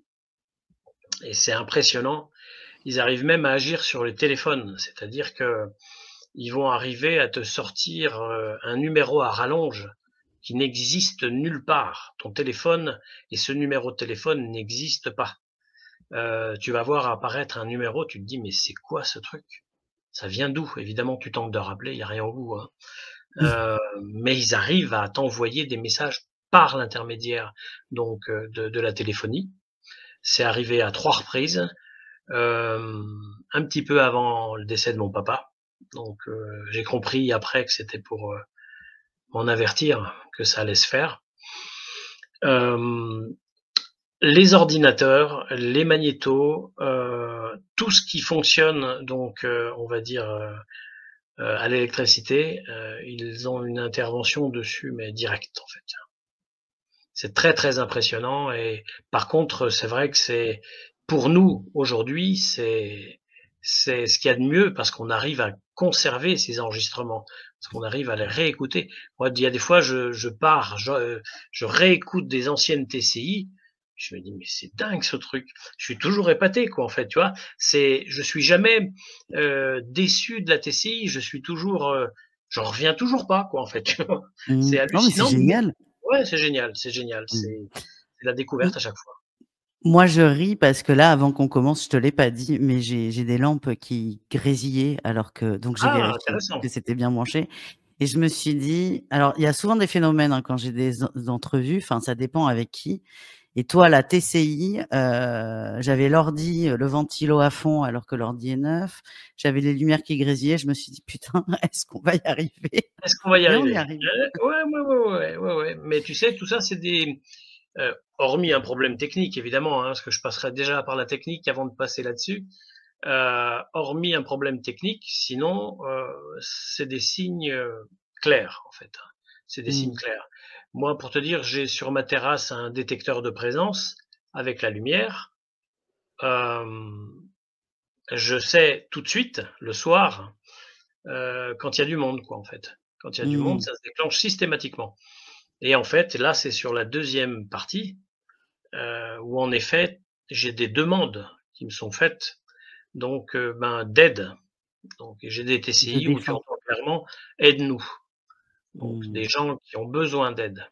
et c'est impressionnant, ils arrivent même à agir sur les téléphones. C'est-à-dire qu'ils vont arriver à te sortir, un numéro à rallonge qui n'existe nulle part. Ton téléphone et ce numéro de téléphone n'existe pas. Tu vas voir apparaître un numéro, tu te dis: «Mais c'est quoi ce truc? Ça vient d'où?» Évidemment, tu tentes de rappeler, il y a rien au bout, hein. Mais ils arrivent à t'envoyer des messages par l'intermédiaire donc de la téléphonie. C'est arrivé à 3 reprises, un petit peu avant le décès de mon papa. Donc j'ai compris après que c'était pour, m'en avertir que ça allait se faire. Hem, les ordinateurs, les magnétos, tout ce qui fonctionne donc on va dire, à l'électricité, ils ont une intervention dessus, mais directe, en fait. C'est très, très impressionnant et par contre, c'est vrai que c'est pour nous, aujourd'hui, c'est ce qu'il y a de mieux parce qu'on arrive à conserver ces enregistrements, parce qu'on arrive à les réécouter. Moi, il y a des fois, je pars, je réécoute des anciennes TCI, je me dis: «Mais c'est dingue ce truc!» Je suis toujours épaté, quoi, en fait, tu vois? Je suis jamais, déçu de la TCI, je suis toujours, j'en reviens toujours pas, quoi, en fait, tu vois?
Mmh.
C'est
Non, mais c'est
hallucinant, mais
génial.
ouais, c'est génial, c'est génial,
Mmh.
c'est la découverte à chaque fois.
Moi, je ris parce que là, avant qu'on commence, je te l'ai pas dit, mais j'ai des lampes qui grésillaient alors que donc j'ai
Ah
vérifié
intéressant.
que c'était bien branché et je me suis dit alors il y a souvent des phénomènes, hein, quand j'ai des entrevues, enfin ça dépend avec qui et toi, la TCI, j'avais l'ordi, le ventilo à fond alors que l'ordi est neuf, j'avais les lumières qui grésillaient, je me suis dit: «Putain, est-ce qu'on va y arriver?»
Est-ce qu'on va y
Et on y
arriver?
arrive.
Ouais, ouais, ouais, ouais, ouais, ouais, ouais, mais tu sais, tout ça, c'est des hormis un problème technique évidemment, hein, parce que je passerai déjà par la technique avant de passer là-dessus. Hormis un problème technique, sinon, c'est des signes, clairs, en fait, hein. C'est des signes
Mmh.
clairs. Moi, pour te dire, j'ai sur ma terrasse un détecteur de présence avec la lumière. Hem, je sais tout de suite, le soir, quand il y a du monde, quoi, en fait. Quand il y a du monde,
Mmh.
ça se déclenche systématiquement et en fait, là, c'est sur la deuxième partie, où en effet, j'ai des demandes qui me sont faites donc ben, d'aide. Donc j'ai des
De
TCI où tu
défunt.
entends clairement: «Aide-nous», donc des
Mmh.
gens qui ont besoin d'aide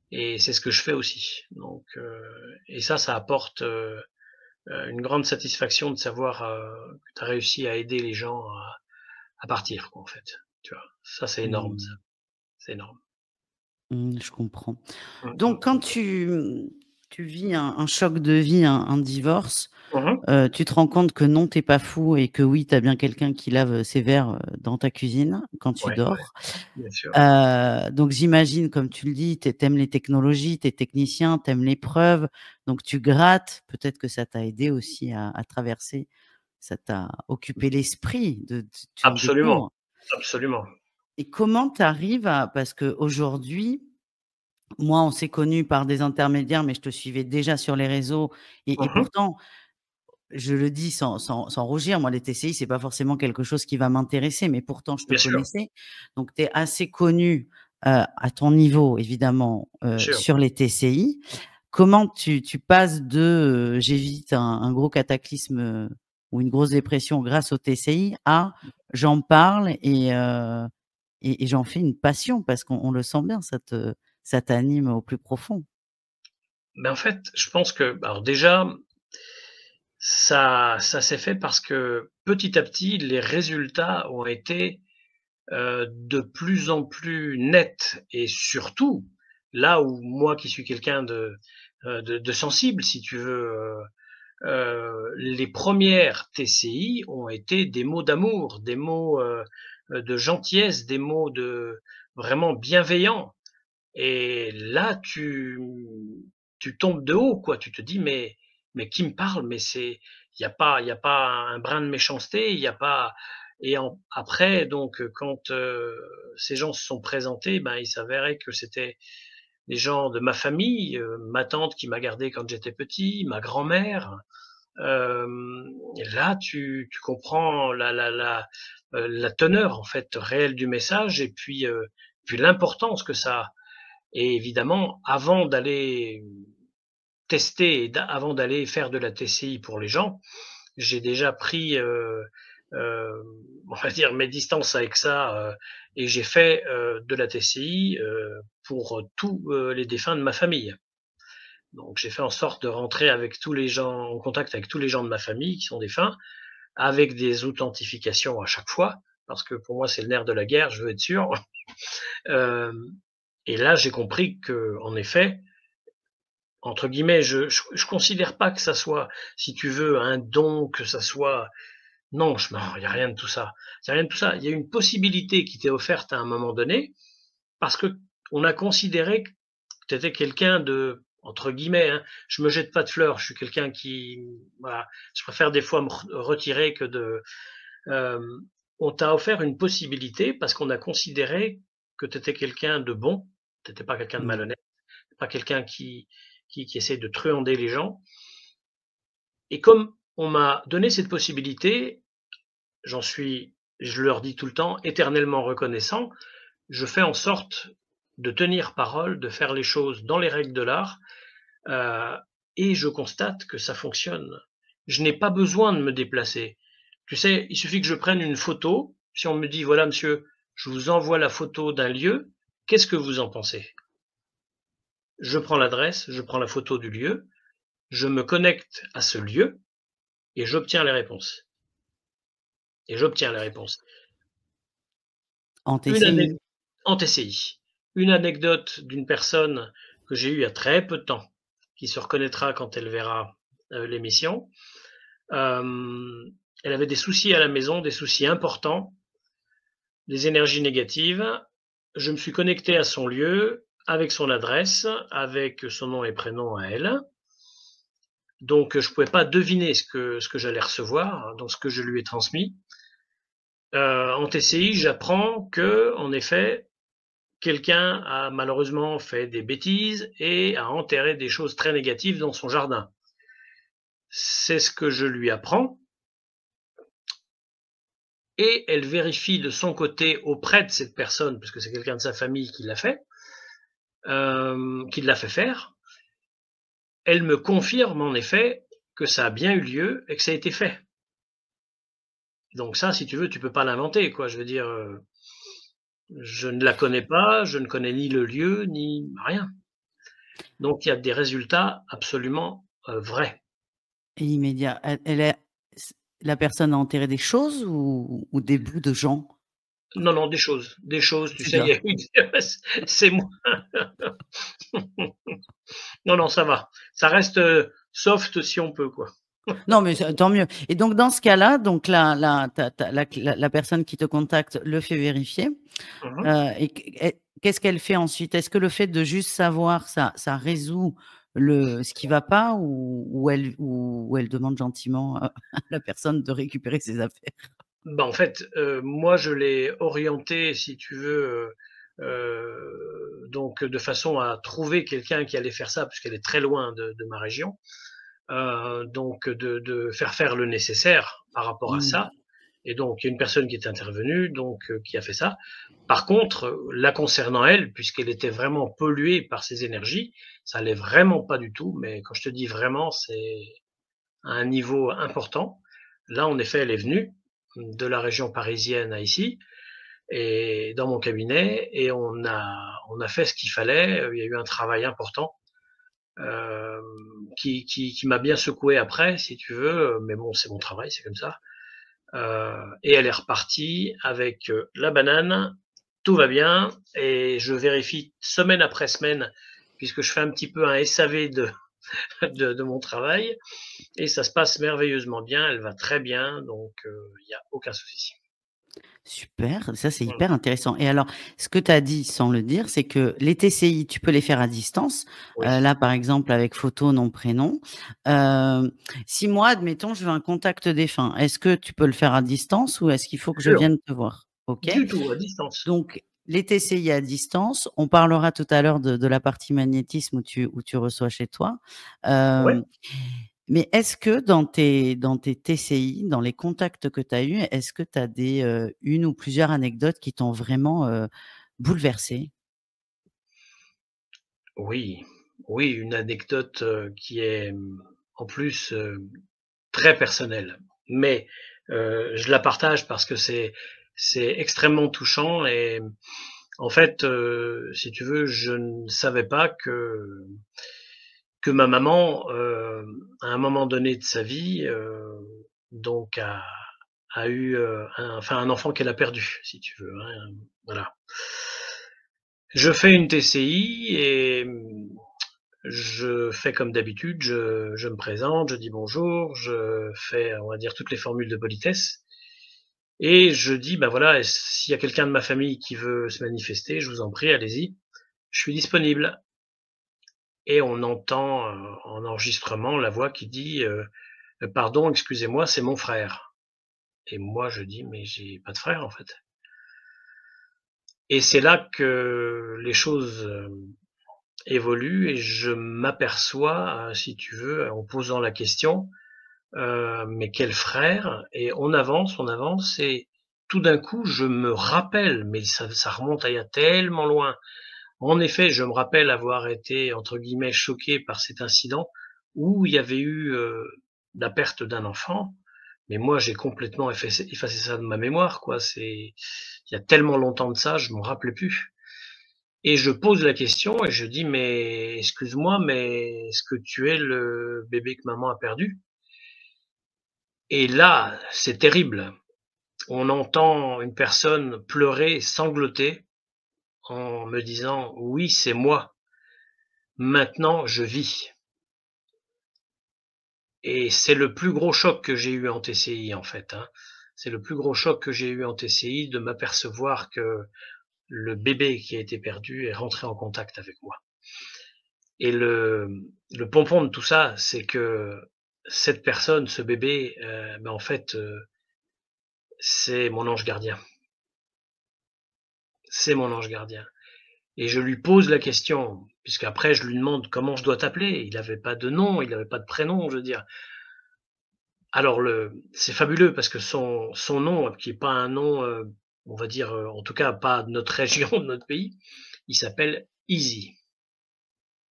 et c'est ce que je fais aussi donc et ça apporte, une grande satisfaction de savoir, que tu as réussi à aider les gens à partir quoi, en fait, tu vois? Ça, c'est énorme ça,
Mmh.
c'est énorme.
Mmh, je comprends.
Mmh, mmh,
Donc quand
mmh.
tu vis un choc de vie, un divorce,
Mmh mh.
tu te rends compte que non, tu es pas fou et que oui, tu as bien quelqu'un qui lave, ses verres, dans ta cuisine quand tu
Ouais, ouais,
dors.
bien sûr.
Donc j'imagine, comme tu le dis, tu aimes les technologies, tu es technicien, tu aimes les preuves, donc tu grattes. Peut-être que ça t'a aidé aussi à traverser, ça t'a occupé l'esprit de tu en
Absolument,
découvres
absolument.
et comment tu arrives à parce qu'aujourd'hui moi, on s'est connus par des intermédiaires, mais je te suivais déjà sur les réseaux et
Mmh mh.
pourtant, je le dis sans rougir, moi, les TCI, c'est pas forcément quelque chose qui va m'intéresser, mais pourtant je te
Bien sûr,
connaissais. Donc tu es assez connu, à ton niveau évidemment,
bien sûr.
sur les TCI. Comment tu passes de, «J'évite un gros cataclysme, ou une grosse dépression grâce aux TCI» à «J'en parle et j'en fais une passion» parce qu'on le sent bien, ça t'anime au plus profond.
Mais en fait, je pense que alors déjà, ça s'est fait parce que petit à petit, les résultats ont été, de plus en plus nets et surtout, là où moi qui suis quelqu'un de sensible si tu veux, les premières TCI ont été des mots d'amour, des mots de gentillesse, des mots de vraiment bienveillants. Et là, tu tombes de haut, quoi. Tu te dis, mais qui me parle? Mais c'est, il y a pas un brin de méchanceté, il y a pas. Et après, donc, quand ces gens se sont présentés, ben, il s'avérait que c'était des gens de ma famille, ma tante qui m'a gardé quand j'étais petit, ma grand-mère. Et là, tu comprends la teneur en fait réelle du message et puis l'importance que ça a. Et évidemment, avant d'aller tester et avant d'aller faire de la TCI pour les gens, j'ai déjà pris, on va dire, mes distances avec ça et j'ai fait de la TCI pour tous les défunts de ma famille. Donc j'ai fait en sorte de rentrer avec tous les gens, en contact avec tous les gens de ma famille qui sont défunts, avec des authentifications à chaque fois, parce que pour moi c'est le nerf de la guerre, je veux être sûr. Euh, et là j'ai compris que, en effet, entre guillemets, je considère pas que ça soit, si tu veux, un don, que ça soit. Non, il y a rien de tout ça. Il y a rien de tout ça. Il y a une possibilité qui t'est offerte à un moment donné, parce que on a considéré que tu étais quelqu'un de, entre guillemets, hein, je me jette pas de fleurs, je suis quelqu'un qui, voilà, je préfère des fois me retirer que de. Euh, on t'a offert une possibilité parce qu'on a considéré que tu étais quelqu'un de bon, tu n'étais pas quelqu'un de
Mmh.
malhonnête, pas quelqu'un qui essaie de truander les gens. Et comme on m'a donné cette possibilité, j'en suis, je leur dis tout le temps, éternellement reconnaissant. Je fais en sorte de tenir parole, de faire les choses dans les règles de l'art, euh, et je constate que ça fonctionne. Je n'ai pas besoin de me déplacer. Tu sais, il suffit que je prenne une photo. Si on me dit, voilà, monsieur, je vous envoie la photo d'un lieu, qu'est-ce que vous en pensez? Je prends l'adresse, je prends la photo du lieu, je me connecte à ce lieu et j'obtiens les réponses. Et j'obtiens les réponses.
En
Une
TCI?
anecdote en TCI. Une anecdote d'une personne que j'ai eue il y a très peu de temps, qui se reconnaîtra quand elle verra l'émission. Elle avait des soucis à la maison, des soucis importants, des énergies négatives. Je me suis connecté à son lieu, avec son adresse, avec son nom et prénom à elle. Donc, je ne pouvais pas deviner ce que j'allais recevoir dans ce que je lui ai transmis. En TCI, j'apprends que, en effet, quelqu'un a malheureusement fait des bêtises et a enterré des choses très négatives dans son jardin. C'est ce que je lui apprends. Et elle vérifie de son côté auprès de cette personne, puisque c'est quelqu'un de sa famille qui l'a fait, qui l'a fait faire. Elle me confirme en effet que ça a bien eu lieu et que ça a été fait. Donc ça, si tu veux, tu peux pas l'inventer, quoi. Je veux dire, je ne la connais pas, je ne connais ni le lieu, ni rien. Donc il y a des résultats absolument vrais.
Et immédiat. La personne a enterré des choses ou des bouts de gens?
Non, non, des choses, tu
C'est
sais, il
bien.
y a eu, c'est moi. Non, non, ça va. Ça reste soft si on peut, quoi.
Non, mais tant mieux. Et donc, dans ce cas-là, donc la personne qui te contacte le fait vérifier.
Mhm.
Qu'est-ce qu'elle fait ensuite? Est-ce que le fait de juste savoir, ça résout ce qui va pas ou elle demande gentiment à la personne de récupérer ses affaires?
Bah, en fait, moi, je l'ai orienté, si tu veux, donc de façon à trouver quelqu'un qui allait faire ça, puisqu'elle est très loin de ma région. Donc de faire le nécessaire par rapport à
Mmh.
ça. Et donc, il y a une personne qui est intervenue, donc qui a fait ça. Par contre, la concernant elle, puisqu'elle était vraiment polluée par ces énergies, ça allait vraiment pas du tout. Mais quand je te dis vraiment, c'est à un niveau important. Là, en effet, elle est venue de la région parisienne à ici et dans mon cabinet et on a fait ce qu'il fallait. Il y a eu un travail important euh, qui m'a bien secoué après, si tu veux. Mais bon, c'est mon travail, c'est comme ça. Et elle est repartie avec la banane. Tout va bien et je vérifie semaine après semaine, puisque je fais un petit peu un SAV de mon travail et ça se passe merveilleusement bien, elle va très bien, donc il y a aucun souci.
Super, ça c'est
Mmh.
hyper intéressant et alors, ce que tu as dit sans le dire, c'est que les TCI, tu peux les faire à distance.
Oui.
Là, par exemple, avec photo, nom, prénom. Hem, Si moi, admettons, je veux un contact défunt, est-ce que tu peux le faire à distance ou est-ce qu'il faut que je
Sûr,
vienne te voir? OK.
du tout, à distance.
Donc les TCI à distance, on parlera tout à l'heure de la partie magnétisme où tu reçois chez toi.
Ouais.
Hem, mais est-ce que dans tes TCI, dans les contacts que tu as eus, est-ce que tu as des, 1 ou plusieurs anecdotes qui t'ont vraiment, bouleversée?
Oui, oui, une anecdote, qui est, en plus, très personnelle. Mais, je la partage parce que c'est extrêmement touchant et en fait, si tu veux, je ne savais pas que ma maman, à un moment donné de sa vie, donc a eu, un enfant qu'elle a perdu, si tu veux, hein, voilà. Je fais une TCI et je fais comme d'habitude, je me présente, je dis bonjour, je fais, on va dire, toutes les formules de politesse et je dis: «Bah, voilà, s'il y a quelqu'un de ma famille qui veut se manifester, je vous en prie, allez-y, je suis disponible». Et on entend, en enregistrement la voix qui dit, «Pardon, excusez-moi, c'est mon frère» et moi je dis: «Mais j'ai pas de frère, en fait» et c'est là que les choses, évoluent et je m'aperçois, si tu veux, en posant la question, «Mais quel frère?» et on avance et tout d'un coup, je me rappelle, mais ça remonte à il y a tellement loin. En effet, je me rappelle avoir été, entre guillemets, «choqué» par cet incident où il y avait eu, la perte d'un enfant, mais moi j'ai complètement effacé ça de ma mémoire, quoi. Il y a tellement longtemps de ça, je m'en rappelais plus et je pose la question et je dis: «Mais excuse-moi, mais est-ce que tu es le bébé que maman a perdu?» et là, c'est terrible. On entend une personne pleurer, sangloter en me disant: «Oui, c'est moi. Maintenant, je vis». Et c'est le plus gros choc que j'ai eu en TCI, en fait, hein. C'est le plus gros choc que j'ai eu en TCI de m'apercevoir que le bébé qui a été perdu est rentré en contact avec moi. Et le pompon de tout ça, c'est que cette personne, ce bébé, bah, en fait, c'est mon ange gardien. C'est mon ange gardien. Et je lui pose la question, puisqu'après je lui demande comment je dois t'appeler. Il avait pas de nom, il avait pas de prénom, je veux dire. Alors c'est fabuleux parce que son nom, qui est pas un nom, on va dire, en tout cas pas de notre région, de notre pays, il s'appelle Easy.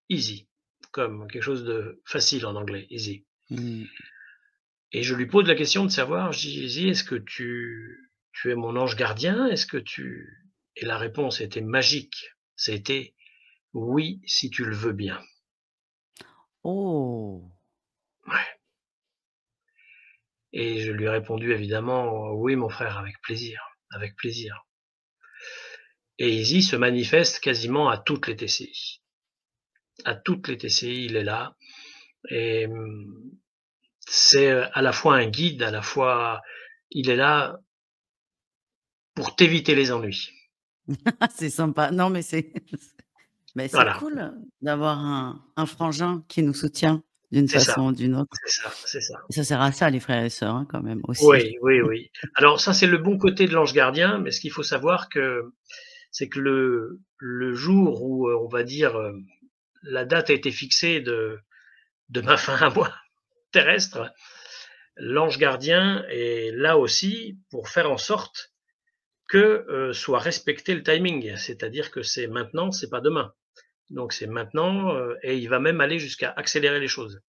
Easy, comme quelque chose de facile en anglais, easy.
Mmh.
Et je lui pose la question de savoir, je dis: «Easy, est-ce que tu es mon ange gardien? Est-ce que tu» et la réponse était magique. C'était: «Oui, si tu le veux bien».
Oh!
Ouais. Et je lui ai répondu évidemment: «Oui mon frère, avec plaisir, avec plaisir». Et Easy se manifeste quasiment à toutes les TCI. À toutes les TCI, il est là et c'est, à la fois un guide, à la fois il est là pour t'éviter les ennuis.
C'est sympa. Non, mais c'est mais c'est
Voilà,
cool d'avoir un frangin qui nous soutient d'une
c'est ça,
façon ou d'une autre.
c'est ça, c'est ça.
Et ça sert à ça les frères et sœurs, hein, quand même aussi.
Oui, oui, oui. Alors ça, c'est le bon côté de l'ange gardien, mais ce qu'il faut savoir c'est que le jour où, on va dire, la date a été fixée de ma fin à moi terrestre, l'ange gardien est là aussi pour faire en sorte que, soit respecté le timing. C'est-à-dire que c'est maintenant, c'est pas demain. Donc c'est maintenant, et il va même aller jusqu'à accélérer les choses.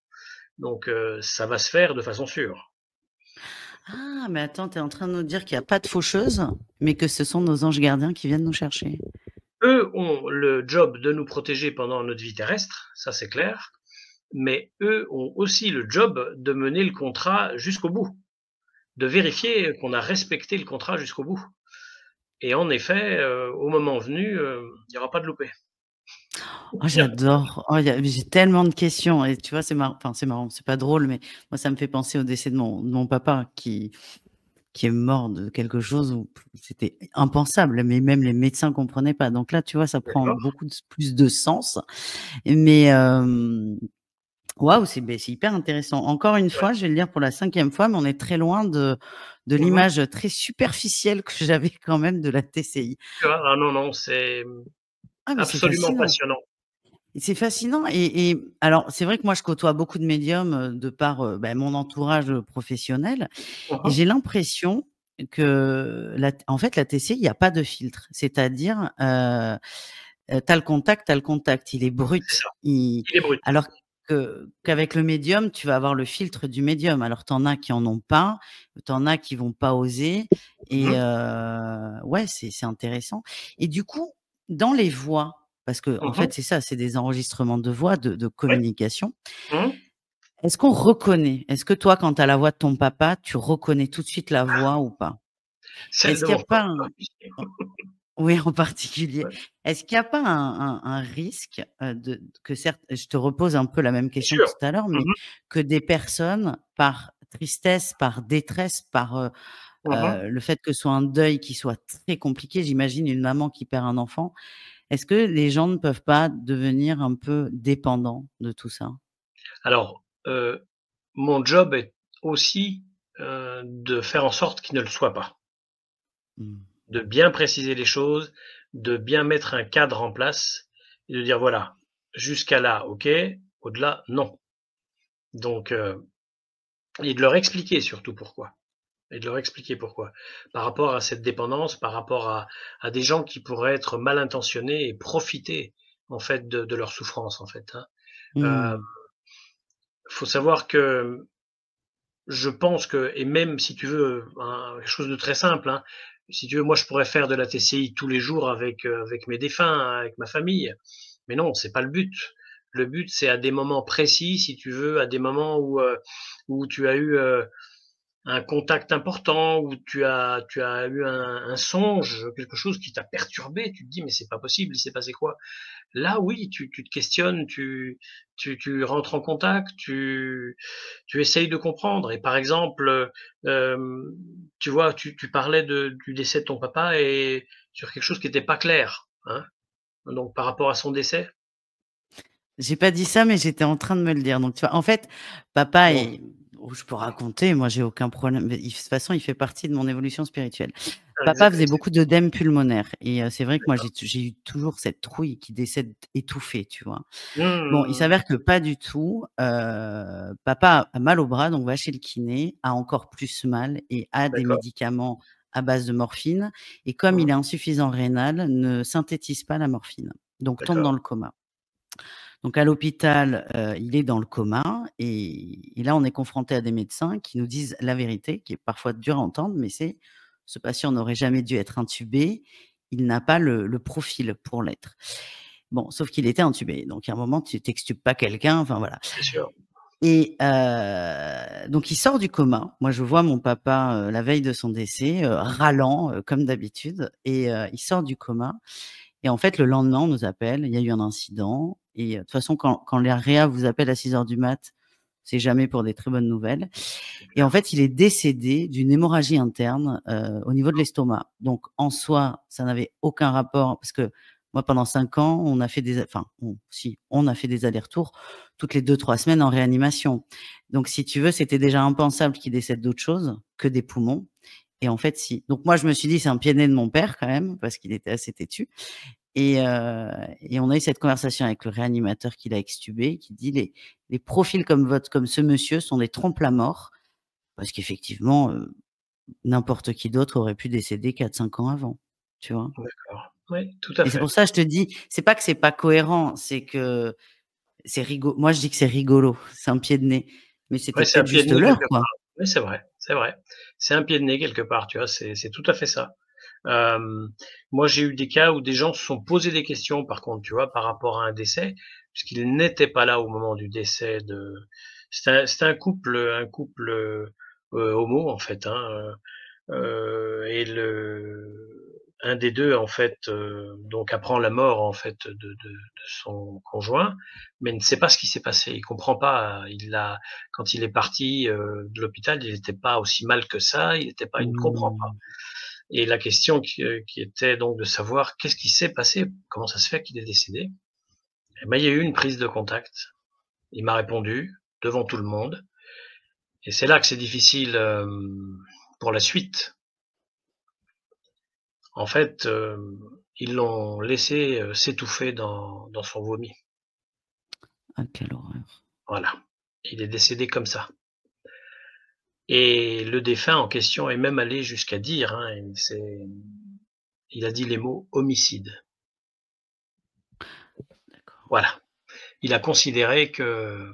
Donc ça va se faire de façon sûre.
Ah, mais attends, tu es en train de nous dire qu'il y a pas de faucheuse, mais que ce sont nos anges gardiens qui viennent nous chercher?
Eux ont le job de nous protéger pendant notre vie terrestre, ça c'est clair, mais eux ont aussi le job de mener le contrat jusqu'au bout, de vérifier qu'on a respecté le contrat jusqu'au bout et en effet, au moment venu, il y aura pas de loupé.
Oh, j'adore. Oh, j'ai tellement de questions et tu vois, c'est marrant, c'est pas drôle, mais moi, ça me fait penser au décès de mon papa qui est mort de quelque chose où c'était impensable, mais même les médecins comprenaient pas. Donc là, tu vois, ça prend
D'accord?
beaucoup plus de sens. Mais waouh, c'est hyper intéressant. Encore une
Ouais.
fois, je vais le dire pour la 5e fois, mais on est très loin de
Mmh.
l'image très superficielle que j'avais quand même de la TCI.
Tu vois? Ah non, non, c'est,
Ah, mais c'est
absolument
fascinant.
passionnant.
C'est fascinant et alors c'est vrai que moi je côtoie beaucoup de médiums, de par, bah, mon entourage, professionnel et
Mmh.
j'ai l'impression que en fait la TCI, il y a pas de filtre. C'est-à-dire, tu as le contact, tu as le contact, il est
C'est
brut.
ça,
Il
il est brut.
alors qu'avec le médium, tu vas avoir le filtre du médium. Alors tu en as qui en ont pas, tu en as qui vont pas oser et
Mmh.
ouais, c'est intéressant et du coup, dans les voix, parce que en
Mmh.
fait, c'est ça, c'est des enregistrements de voix, de
Oui.
communication.
Mmh.
Est-ce qu'on reconnaît? Est-ce que toi, quand tu as la voix de ton papa, tu reconnais tout de suite la voix ou pas?
Celle
Est-ce
de
qu'il y
mon
a pas
papa,
un
oui.
oui, en particulier.
Ouais.
Est-ce qu'il y a pas un risque, de que certes je te repose un peu la même
Bien
question que
sûr.
tout à l'heure, mais
Mmh.
que des personnes, par tristesse, par détresse, par,
Mmh.
le fait que ce soit un deuil qui soit très compliqué, j'imagine une maman qui perd un enfant, est-ce que les gens ne peuvent pas devenir un peu dépendants de tout ça?
Alors, mon job est aussi, de faire en sorte qu'il ne le soit pas.
Mmh.
De bien préciser les choses, de bien mettre un cadre en place et de dire: «Voilà, jusqu'à là, OK, au-delà, non». Donc et de leur expliquer surtout pourquoi et de leur expliquer pourquoi. Par rapport à cette dépendance, par rapport à des gens qui pourraient être mal intentionnés et profiter, en fait, de leur souffrance, en fait, hein.
Mmh.
Faut savoir que je pense que et même si tu veux, quelque chose de très simple, hein, si tu veux, moi je pourrais faire de la TCI tous les jours avec mes défunts, hein, avec ma famille. Mais non, c'est pas le but. Le but, c'est à des moments précis, si tu veux, à des moments où tu as eu, un contact important, où tu as eu un songe, quelque chose qui t'a perturbé, tu te dis: «Mais c'est pas possible, il s'est passé quoi?» Là, oui, tu te questionnes, tu rentres en contact, tu essayes de comprendre et par exemple, tu vois, tu parlais du décès de ton papa et sur quelque chose qui était pas clair, hein, donc par rapport à son décès.
J'ai pas dit ça, mais j'étais en train de me le dire. Donc, tu vois, en fait, papa
Bon,
est je peux raconter, moi, j'ai aucun problème. Mais de toute façon, il fait partie de mon évolution spirituelle. Papa faisait beaucoup d'œdèmes pulmonaires et c'est vrai que moi,
d'accord.
j'ai eu toujours cette trouille qui décède étouffée, tu vois? Bon, il
Mmh,
s'avère que pas du tout. Papa a mal au bras, donc va chez le kiné, a encore plus mal et a des
d'accord.
médicaments à base de morphine et comme il
Mmh,
est insuffisant rénal, ne synthétise pas la morphine, donc tombe dans
d'accord,
le coma. Donc à l'hôpital, il est dans le coma et là, on est confronté à des médecins qui nous disent la vérité, qui est parfois dure à entendre, mais c'est: «Ce patient n'aurait jamais dû être intubé, il n'a pas le profil pour l'être». Bon, sauf qu'il était intubé, donc à un moment, tu n'extubes pas quelqu'un, enfin voilà
bien sûr.
et donc il sort du coma. Moi, je vois mon papa, la veille de son décès, râlant, comme d'habitude et il sort du coma et en fait, le lendemain, on nous appelle, il y a eu un incident et de toute façon, quand les réa vous appellent à 6 heures du mat, c'est jamais pour des très bonnes nouvelles
C'est
et en
clair.
fait, il est décédé d'une hémorragie interne, au niveau de l'estomac. Donc en soi, ça n'avait aucun rapport parce que moi, pendant 5 ans, on a fait des enfin, on a fait des allers-retours toutes les 2 3 semaines en réanimation. Donc si tu veux, c'était déjà impensable qu'il décède d'autre chose que des poumons et en fait, si. Donc moi, je me suis dit: «C'est un pied de nez de mon père quand même» parce qu'il était assez têtu et on a eu cette conversation avec le réanimateur qui l'a extubé, qui dit: «Les profils comme ce monsieur sont des trompe-la-mort», parce qu'effectivement, n'importe qui d'autre aurait pu décéder 4 5 ans avant, tu vois?
D'accord. Oui, tout à
Et c'est
fait.
pour ça, je te dis, c'est pas que c'est pas cohérent, c'est que moi je dis que c'est rigolo, c'est un pied de nez, mais c'était
Ouais, c'est un
peut-être
pied de
juste
nez
l'heure,
quelque
quoi.
part. Oui, c'est vrai, c'est vrai. C'est un pied de nez quelque part, tu vois? C'est tout à fait ça. Hem, Moi, j'ai eu des cas où des gens se sont posés des questions par contre, tu vois, par rapport à un décès, puisqu'ils n'étaient pas là au moment du décès de c'était un couple, homo en fait, hein, et un des deux, en fait, donc apprend la mort, en fait, de son conjoint, mais ne sait pas ce qui s'est passé. Il comprend pas. Quand il est parti de l'hôpital, il n'était pas aussi mal que ça. Il ne comprend pas.
Mmh.
Et la question qui était donc de savoir qu'est-ce qui s'est passé, comment ça se fait qu'il est décédé. Eh ben, il y a eu une prise de contact. Il m'a répondu devant tout le monde, et c'est là que c'est difficile pour la suite. En fait, ils l'ont laissé s'étouffer dans son vomi.
Ah, quelle horreur.
Voilà. Il est décédé comme ça. Et le défunt en question est même allé jusqu'à dire, hein, il a dit les mots homicide.
D'accord.
Voilà. Il a considéré que,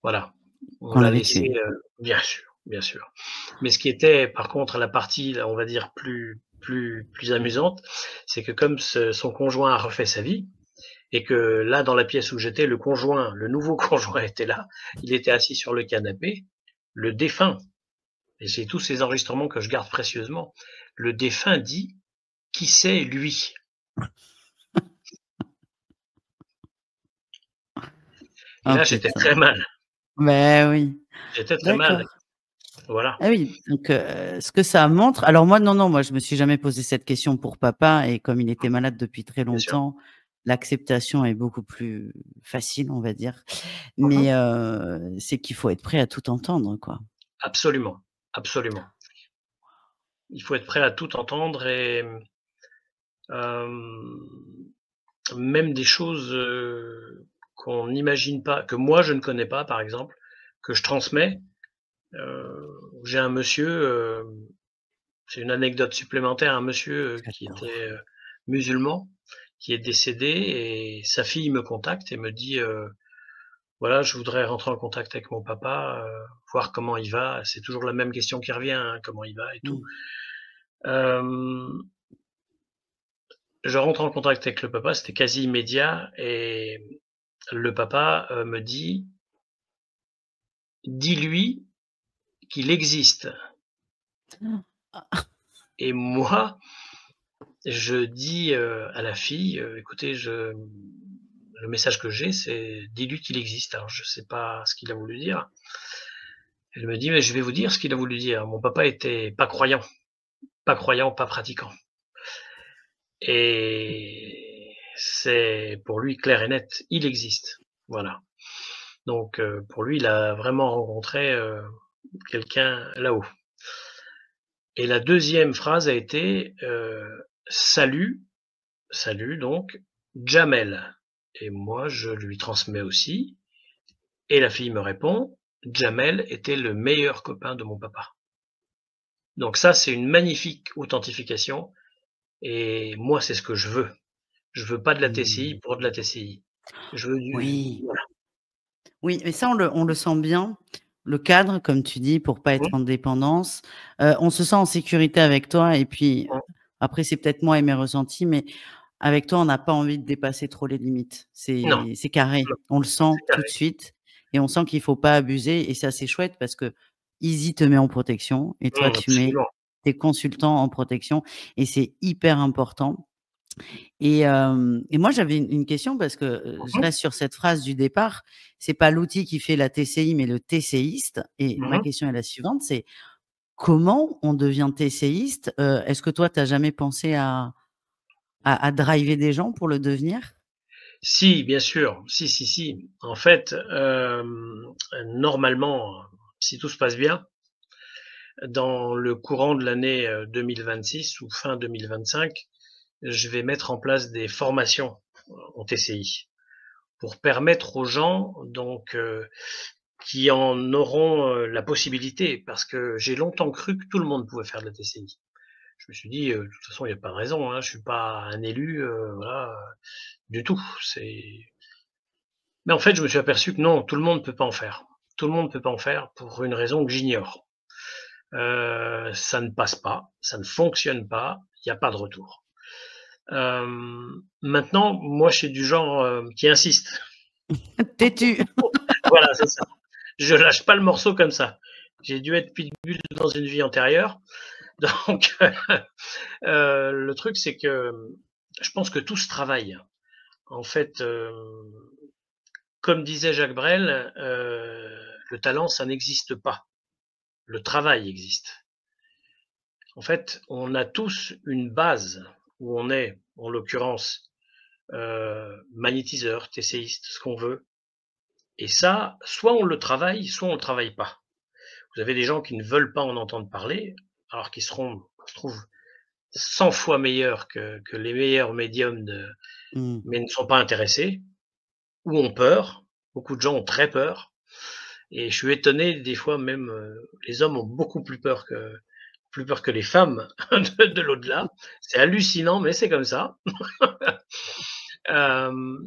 voilà, on
Qu'on
l'a
l'avait
laissé,
tué.
bien sûr, bien sûr. Mais ce qui était, par contre, la partie, on va dire, plus amusante, c'est que comme son conjoint a refait sa vie, et que là, dans la pièce où j'étais, le nouveau conjoint était là, il était assis sur le canapé, le défunt, et c'est tous ces enregistrements que je garde précieusement, le défunt dit: «Qui c'est lui?» Et
Ah
là, j'étais
putain.
très mal,
Beh, oui.
j'étais très mal,
D'accord.
voilà,
Ah oui, donc ce que ça montre alors moi non, moi je me suis jamais posé cette question pour papa et comme il était malade depuis très
bien sûr.
longtemps, l'acceptation est beaucoup plus facile, on va dire.
Mmh.
Mais c'est qu'il faut être prêt à tout entendre, quoi.
Absolument, absolument. Il faut être prêt à tout entendre et hem, même des choses, qu'on n'imagine pas, que moi je ne connais pas, par exemple, que je transmets. J'ai un monsieur, c'est une anecdote supplémentaire, un monsieur, qui
J'adore.
était, musulman, qui est décédé, et sa fille me contacte et me dit, «Voilà, je voudrais rentrer en contact avec mon papa, voir comment il va». C'est toujours la même question qui revient, hein: «Comment il va?» et tout.
Mmh.
Hem, je rentre en contact avec le papa, c'était quasi immédiat, et le papa, me dit: «Dis-lui qu'il existe».
Ah,
Et moi, je dis, à la fille, «Écoutez, le message que j'ai, c'est dis-lui qu'il existe». Alors je sais pas ce qu'il a voulu dire. Elle me dit: «Mais je vais vous dire ce qu'il a voulu dire. Mon papa était pas croyant, pas pratiquant, et c'est pour lui clair et net, il existe». Voilà. Donc pour lui, il a vraiment rencontré, quelqu'un là-haut. Et la deuxième phrase a été, «Salut, salut donc, Djamel». Et moi, je lui transmets aussi, et la fille me répond: «Djamel était le meilleur copain de mon papa». Donc ça, c'est une magnifique authentification, et moi, c'est ce que je veux. Je veux pas de la TCI
mmh.
pour de la TCI. Je veux du
Oui,
voilà.
oui, mais ça on le sent bien. Le cadre, comme tu dis, pour pas être
Mmh,
en dépendance. On se sent en sécurité avec toi et puis,
mmh.
après c'est peut-être moi et mes ressentis, mais avec toi, on n'a pas envie de dépasser trop les limites.
Non,
C'est carré.
non,
On le sent
c'est
tout
carré.
de suite et on sent qu'il faut pas abuser et ça, c'est chouette parce que Easy te met en protection et toi, tu mets
Absolument.
tes consultants en protection et c'est hyper important et moi, j'avais une question parce que, je
Mmh
reste sur cette phrase du départ. C'est pas l'outil qui fait la TCI, mais le TCiste et
mh.
ma
Mmh.
question est la suivante, c'est comment on devient TCiste? Est-ce que toi, tu as jamais pensé à driver des gens pour le devenir?
Si, bien sûr. Si, si, si. En fait, normalement, si tout se passe bien, dans le courant de l'année, 2026 ou fin 2025, je vais mettre en place des formations en TCI pour permettre aux gens donc, qui en auront, la possibilité, parce que j'ai longtemps cru que tout le monde pouvait faire de la TCI. Je me suis dit: «De toute façon, il y a pas de raison, hein, je suis pas un élu, voilà, du tout». Mais en fait, je me suis aperçu que non, tout le monde peut pas en faire. Tout le monde peut pas en faire pour une raison que j'ignore. Ça ne passe pas, ça ne fonctionne pas, il y a pas de retour. Maintenant, moi, je suis du genre, qui insiste.
Têtu.
Voilà, c'est ça. Je lâche pas le morceau comme ça. J'ai dû être pitbull dans une vie antérieure, Donc, le truc, c'est que je pense que tout se travaille. En fait, comme disait Jacques Brel, le talent, ça n'existe pas. Le travail existe. En fait, on a tous une base où on est, en l'occurrence, magnétiseur, TCiste, ce qu'on veut. Et ça, soit on le travaille, soit on le travaille pas. Vous avez des gens qui ne veulent pas en entendre parler, alors qu'ils seront, je trouve, 100 fois meilleurs que les meilleurs médiums
Mmh.
mais ne sont pas intéressés, ou ont peur. Beaucoup de gens ont très peur. Et je suis étonné, des fois même, les hommes ont beaucoup plus peur que les femmes de l'au-delà. C'est hallucinant, mais c'est comme ça. Hem,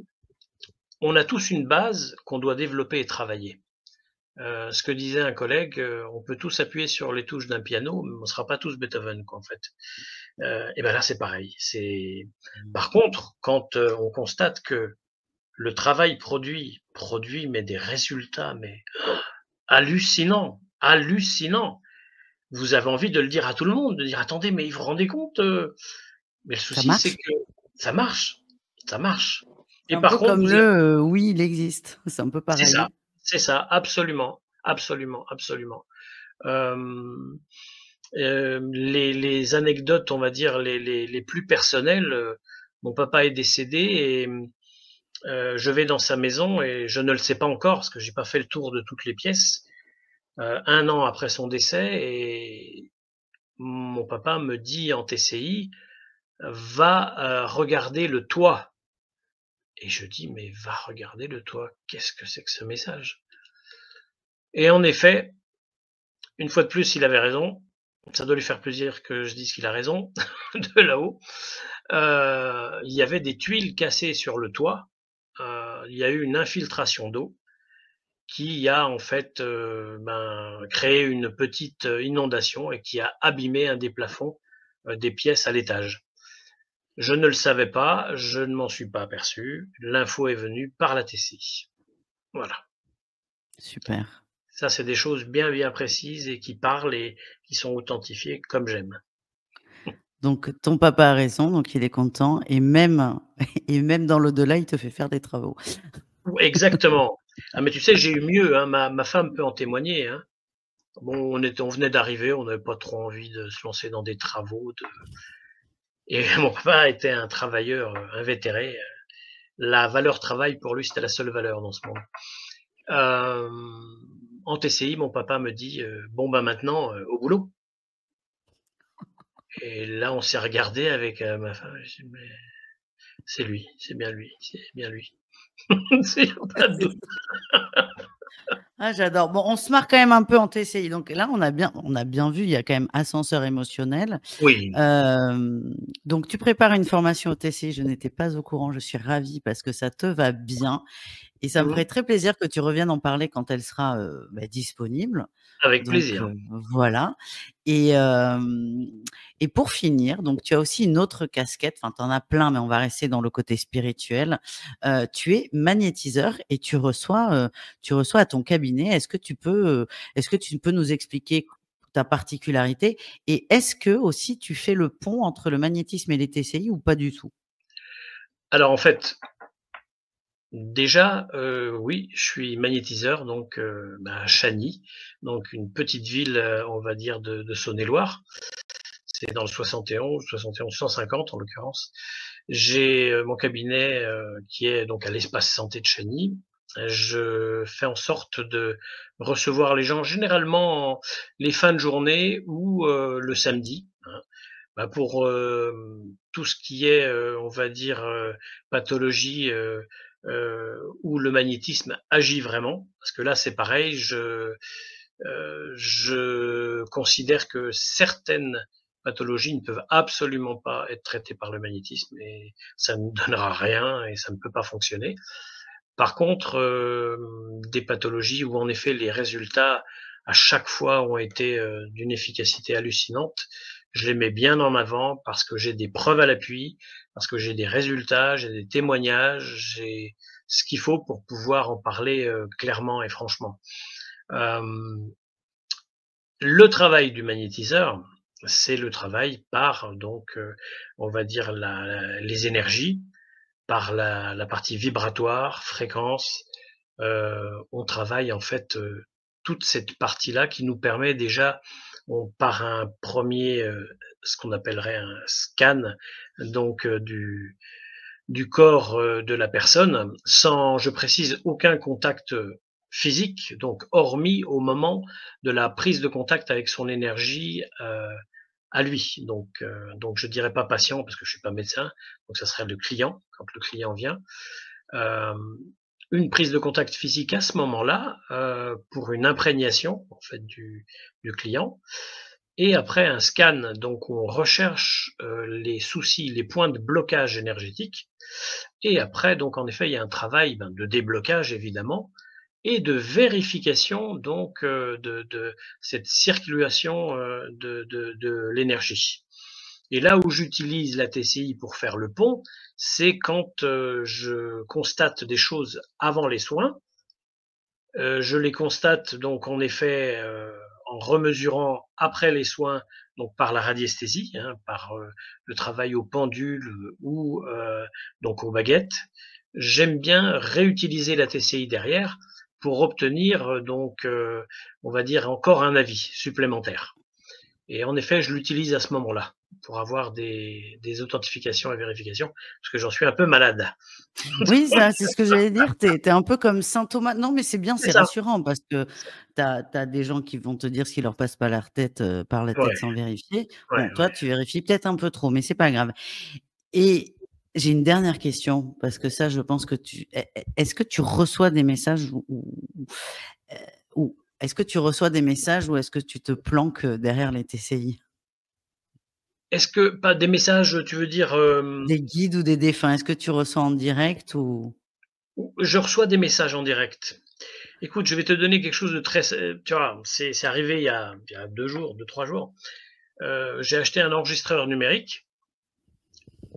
on a tous une base qu'on doit développer et travailler. Ce que disait un collègue, on peut tous appuyer sur les touches d'un piano, mais on ne sera pas tous Beethoven, quoi, en fait. Et ben là, c'est pareil.
Mmh.
Par contre, quand, on constate que le travail produit, mais des résultats, mais hallucinants, hallucinants. Vous avez envie de le dire à tout le monde, de dire: «Attendez, mais vous vous rendez compte, mais le
Ça
souci, c'est
marche?
que ça marche, ça marche
C'est
et
un
par
peu
contre,
comme
vous a
oui, il existe. C'est un peu pareil.
c'est ça, absolument, absolument, absolument. Hem, les anecdotes, on va dire les plus personnelles, mon papa est décédé et je vais dans sa maison et je ne le sais pas encore parce que j'ai pas fait le tour de toutes les pièces, 1 an après son décès et mon papa me dit en TCI: «Va, regarder le toit» et je dis: «Mais va regarder le toit, qu'est-ce que c'est que ce message?» Et en effet, une fois de plus, il avait raison. Ça doit lui faire plaisir que je dise qu'il a raison, de là-haut. Il y avait des tuiles cassées sur le toit, il y a eu une infiltration d'eau qui a en fait, créé une petite, inondation et qui a abîmé un des plafonds, des pièces à l'étage. Je ne le savais pas, je ne m'en suis pas aperçu. L'info est venue par la TCI. Voilà.
Super.
Ça, c'est des choses bien, bien précises et qui parlent et qui sont authentifiées comme j'aime.
Donc ton papa a raison, donc il est content et même et même dans l'au-delà, il te fait faire des travaux.
Exactement. Ah, mais tu sais, j'ai eu mieux, hein, ma femme peut en témoigner, hein. Bon, on venait d'arriver, on n'avait pas trop envie de se lancer dans des travaux et mon papa était un travailleur, invétéré. La valeur travail, pour lui, c'était la seule valeur dans ce monde. En TCI, mon papa me dit, «Bon, ben, maintenant, au boulot». Et là, on s'est regardé avec, ma femme, je dis: «Mais c'est lui, c'est bien lui, c'est bien lui». C'est y a pas de doute.
Ah, j'adore. Bon, on se marre quand même un peu en TCI. Donc là, on a bien vu, il y a quand même ascenseur émotionnel.
Oui.
Donc tu prépares une formation au TCI, je n'étais pas au courant, je suis ravie parce que ça te va bien et ça me
Mmh.
ferait très plaisir que tu reviennes en parler quand elle sera, disponible.
Avec
Donc
plaisir.
voilà et pour finir, donc tu as aussi une autre casquette, enfin tu en as plein, mais on va rester dans le côté spirituel. Tu es magnétiseur et tu reçois à ton cabinet. Est-ce que tu peux nous expliquer ta particularité et est-ce que aussi tu fais le pont entre le magnétisme et les TCI ou pas du tout?
Alors en fait, déjà, oui, je suis magnétiseur donc à Chagny, donc une petite ville, on va dire de Saône-et-Loire. C'est dans le 71, 71 150 en l'occurrence. J'ai, mon cabinet, qui est donc à l'espace santé de Chagny. Je fais en sorte de recevoir les gens généralement les fins de journée ou, le samedi, hein. Pour, tout ce qui est, on va dire, pathologie, où le magnétisme agit vraiment. Parce que là, c'est pareil, je considère que certaines pathologies ne peuvent absolument pas être traitées par le magnétisme et ça ne donnera rien et ça ne peut pas fonctionner. Par contre, des pathologies où en effet les résultats à chaque fois ont été, d'une efficacité hallucinante, je les mets bien en avant parce que j'ai des preuves à l'appui, parce que j'ai des résultats, j'ai des témoignages, j'ai ce qu'il faut pour pouvoir en parler, clairement et franchement. Hem, le travail du magnétiseur, c'est le travail par donc, on va dire les énergies, par la partie vibratoire, fréquence. On travaille en fait, toute cette partie-là qui nous permet déjà, par un premier, ce qu'on appellerait un scan donc, du corps, de la personne, sans, je précise, aucun contact, physique, donc hormis au moment de la prise de contact avec son énergie, à lui. Donc je dirais pas patient parce que je suis pas médecin, donc ça serait le client, quand le client vient. Hem, une prise de contact physique à ce moment-là, pour une imprégnation en fait du client, et après un scan, donc on recherche, les soucis, les points de blocage énergétique, et après donc en effet il y a un travail, de déblocage évidemment, et de vérification donc, de cette circulation, de l'énergie. Et là où j'utilise la TCI pour faire le pont, c'est quand, je constate des choses avant les soins. Je les constate donc en effet, en remesurant après les soins, donc par la radiesthésie, hein, par, le travail au pendule, ou, donc aux baguettes. J'aime bien réutiliser la TCI derrière pour obtenir, donc, on va dire encore un avis supplémentaire. Et en effet, je l'utilise à ce moment-là pour avoir des authentifications et vérifications, parce que j'en suis un peu malade.
Oui, ça, c'est ce que j'allais dire. Tu es un peu comme saint Thomas. Non, mais c'est bien,
C'est
c'est
ça.
rassurant parce que tu as des gens qui vont te dire ce qui leur passe par la tête
Ouais,
sans vérifier.
ouais,
Bon, toi,
ouais.
tu vérifies peut-être un peu trop, mais c'est pas grave. Et j'ai une dernière question parce que ça, je pense que est-ce que tu reçois des messages heu, ou est-ce que tu reçois des messages ou est-ce que tu te planques, derrière les TCI?
Est-ce que pas des messages, tu veux dire,
Des guides ou des défunts, est-ce que tu reçois en direct ou?
je reçois des messages en direct. Écoute, je vais te donner quelque chose de très tu vois, c'est arrivé il y a 2 jours, 2-3 jours. J'ai acheté un enregistreur numérique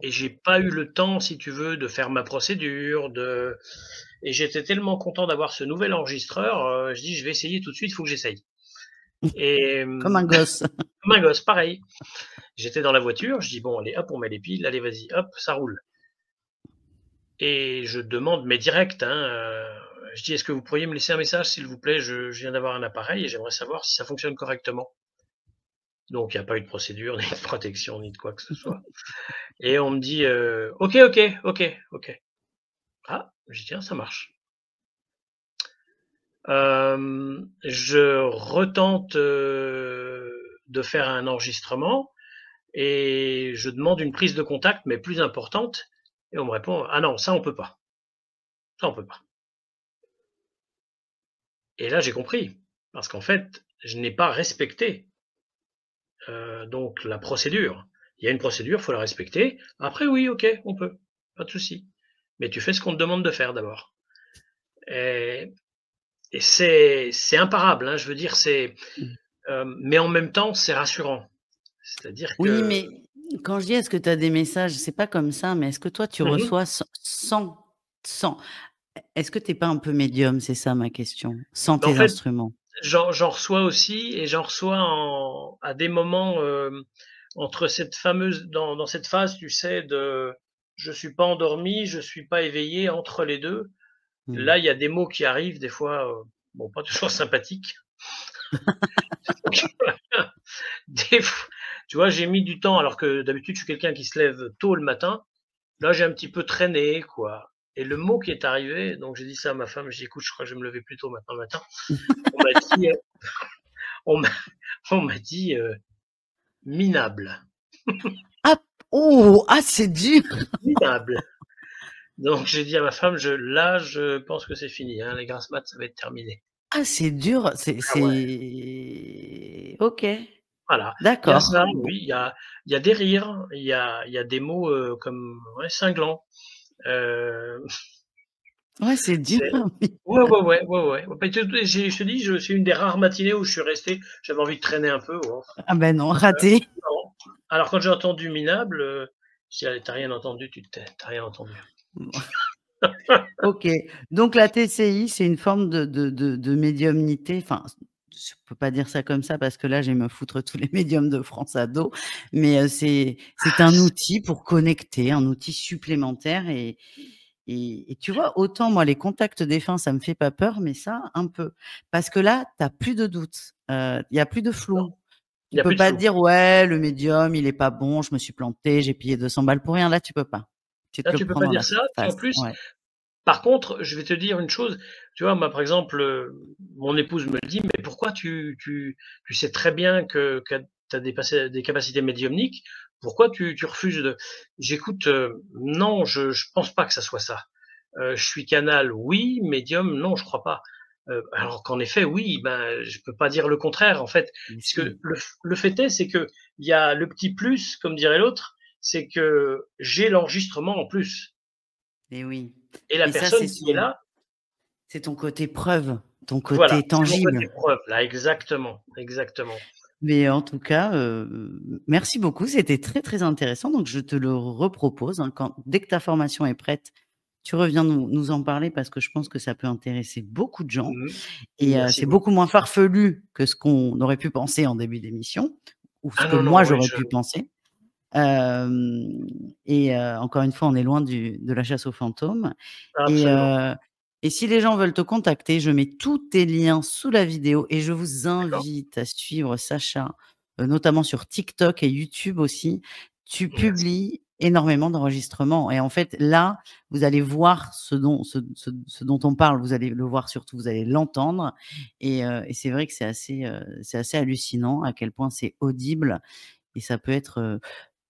et j'ai pas eu le temps, si tu veux, de faire ma procédure, et j'étais tellement content d'avoir ce nouvel enregistreur, je dis: «Je vais essayer tout de suite, il faut que j'essaye». Et
Comme un gosse.
comme un gosse, pareil. J'étais dans la voiture, je dis: «Bon allez hop, on met les piles, allez vas-y, hop, ça roule». Et je demande, mais direct, hein, je dis: «Est-ce que vous pourriez me laisser un message s'il vous plaît? Je viens d'avoir un appareil et j'aimerais savoir si ça fonctionne correctement». Donc il y a pas eu de procédure, ni de protection, ni de quoi que ce soit. Et on me dit: «OK, OK, OK, OK». Ah, je dis: «Tiens, ça marche». Je retente, de faire un enregistrement et je demande une prise de contact, mais plus importante, et on me répond: «Ah non, ça on peut pas, ça on peut pas». Et là j'ai compris, parce qu'en fait, je n'ai pas respecté, donc la procédure. Il y a une procédure, faut la respecter. Après oui, OK, on peut, pas de souci. Mais tu fais ce qu'on te demande de faire d'abord. Et c'est imparable, hein, je veux dire, mais en même temps, c'est rassurant. C'est-à-dire
Oui,
que
mais quand je dis: «Est-ce que tu as des messages?» c'est pas comme ça, mais est-ce que toi tu
mmh mh,
reçois sans est-ce que tu es pas un peu médium? C'est ça ma question, sans
en
tes
fait,
instruments?
j'en reçois aussi, et j'en reçois à des moments, entre cette fameuse dans cette phase, tu sais, de je suis pas endormi, je suis pas éveillé, entre les 2.
Mmh.
Là, il y a des mots qui arrivent des fois, bon, pas toujours sympathiques. Des f Tu vois, j'ai mis du temps alors que d'habitude, je suis quelqu'un qui se lève tôt le matin. Là, j'ai un petit peu traîné, quoi, et le mot qui est arrivé, donc j'ai dit ça à ma femme, j'ai dit: «Écoute, je crois que je vais me lever plus tôt maintenant matin». On m'a dit, on m'a on m'a dit, «minable».
Ah! Oh! Ah, c'est dur!
Minable. Donc j'ai dit à ma femme: Je pense que c'est fini, hein, les grasses mat, ça va être terminé».
Ah, c'est dur,
Ah ouais,
OK,
voilà. Il y a
d'accord.
ça,
Bon,
oui, il y a des rires, il y a des mots, comme, ouais, cinglants, heu,
ouais, c'est dur,
c'est
oui.
ouais, ouais, ouais, ouais, ouais. Bah, je te dis, c'est une des rares matinées où je suis resté, j'avais envie de traîner un peu, oh,
Ah ben non, raté.
non. Alors quand j'ai entendu minable, je dis: «Allez, tu as rien entendu, tu te tais, tu as rien entendu».
OK, donc la TCI, c'est une forme de médiumnité, enfin, je peux pas dire ça comme ça parce que là, je vais me foutre tous les médiums de France à dos, mais c'est un outil pour connecter, un outil supplémentaire et tu vois, autant moi, les contacts défunts, ça me fait pas peur, mais ça, un peu. Parce que là, tu as plus de doute, il y a plus de
Non,
flou.
il
Tu
y a
peux
plus de
pas te
flou.
dire: «Ouais, le médium, il est pas bon, je me suis planté, j'ai payé 200 balles pour rien». Là, tu peux pas. Tu te
Là,
le
tu peux
prends
pas
dans la
dire ça, puis en
face.
plus,
Ouais.
par contre, je vais te dire une chose, tu vois, moi, par exemple, mon épouse me dit: «Mais pourquoi tu sais très bien que tu as des capacités médiumniques, pourquoi tu refuses de?» J'écoute, non, je pense pas que ça soit ça. Je suis canal, oui, médium, non, je crois pas. Alors qu'en effet, oui, ben, je peux pas dire le contraire, en fait,
Mais
puisque
si.
le fait est, c'est qu'il y a le petit plus, comme dirait l'autre, c'est que j'ai l'enregistrement en plus
Et oui.
et la
Mais ça, c'est
personne qui est
son
là.
c'est ton côté preuve, ton
Voilà,
côté
c'est mon côté
tangible.
preuve là, exactement, exactement.
Mais en tout cas, merci beaucoup, c'était très, très intéressant. Donc je te le repropose, hein, dès que ta formation est prête, tu reviens nous en parler parce que je pense que ça peut intéresser beaucoup de gens
Mmh.
et
Merci
c'est beaucoup
beaucoup.
moins farfelu que ce qu'on aurait pu penser en début d'émission ou ce
Ah
que
non,
moi
non, oui,
j'aurais pu penser. Encore une fois, on est loin de la chasse aux fantômes et
absolument.
heu et si les gens veulent te contacter, je mets tous tes liens sous la vidéo et je vous
D'accord?
invite à suivre Sacha, notamment sur TikTok et YouTube aussi. Tu
Merci.
publies énormément d'enregistrements et en fait, là, vous allez voir ce dont on parle, vous allez le voir surtout, vous allez l'entendre et c'est vrai que c'est assez hallucinant à quel point c'est audible et ça peut être,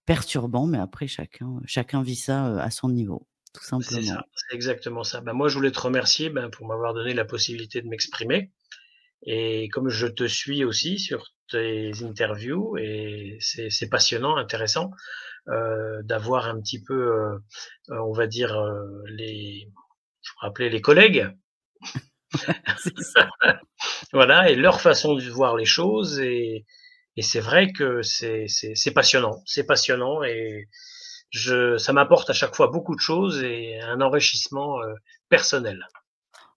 perturbant, mais après chacun vit ça, à son niveau, tout
C'est ça,
simplement.
c'est exactement ça. Ben, moi, je voulais te remercier, ben, pour m'avoir donné la possibilité de m'exprimer et comme je te suis aussi sur tes interviews et c'est passionnant, intéressant, d'avoir un petit peu, on va dire, les je pourrais appeler les collègues,
C'est ça.
voilà et leur façon de voir les choses et c'est vrai que c'est passionnant et ça m'apporte à chaque fois beaucoup de choses et un enrichissement, personnel.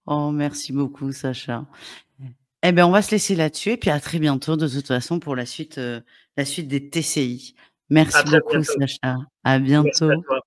Oh merci beaucoup Sacha. Eh ben, on va se laisser là-dessus et puis à très bientôt de toute façon pour la suite des TCI.
À
Merci
très
beaucoup
bientôt.
Sacha. À
Merci à
bientôt.
toi.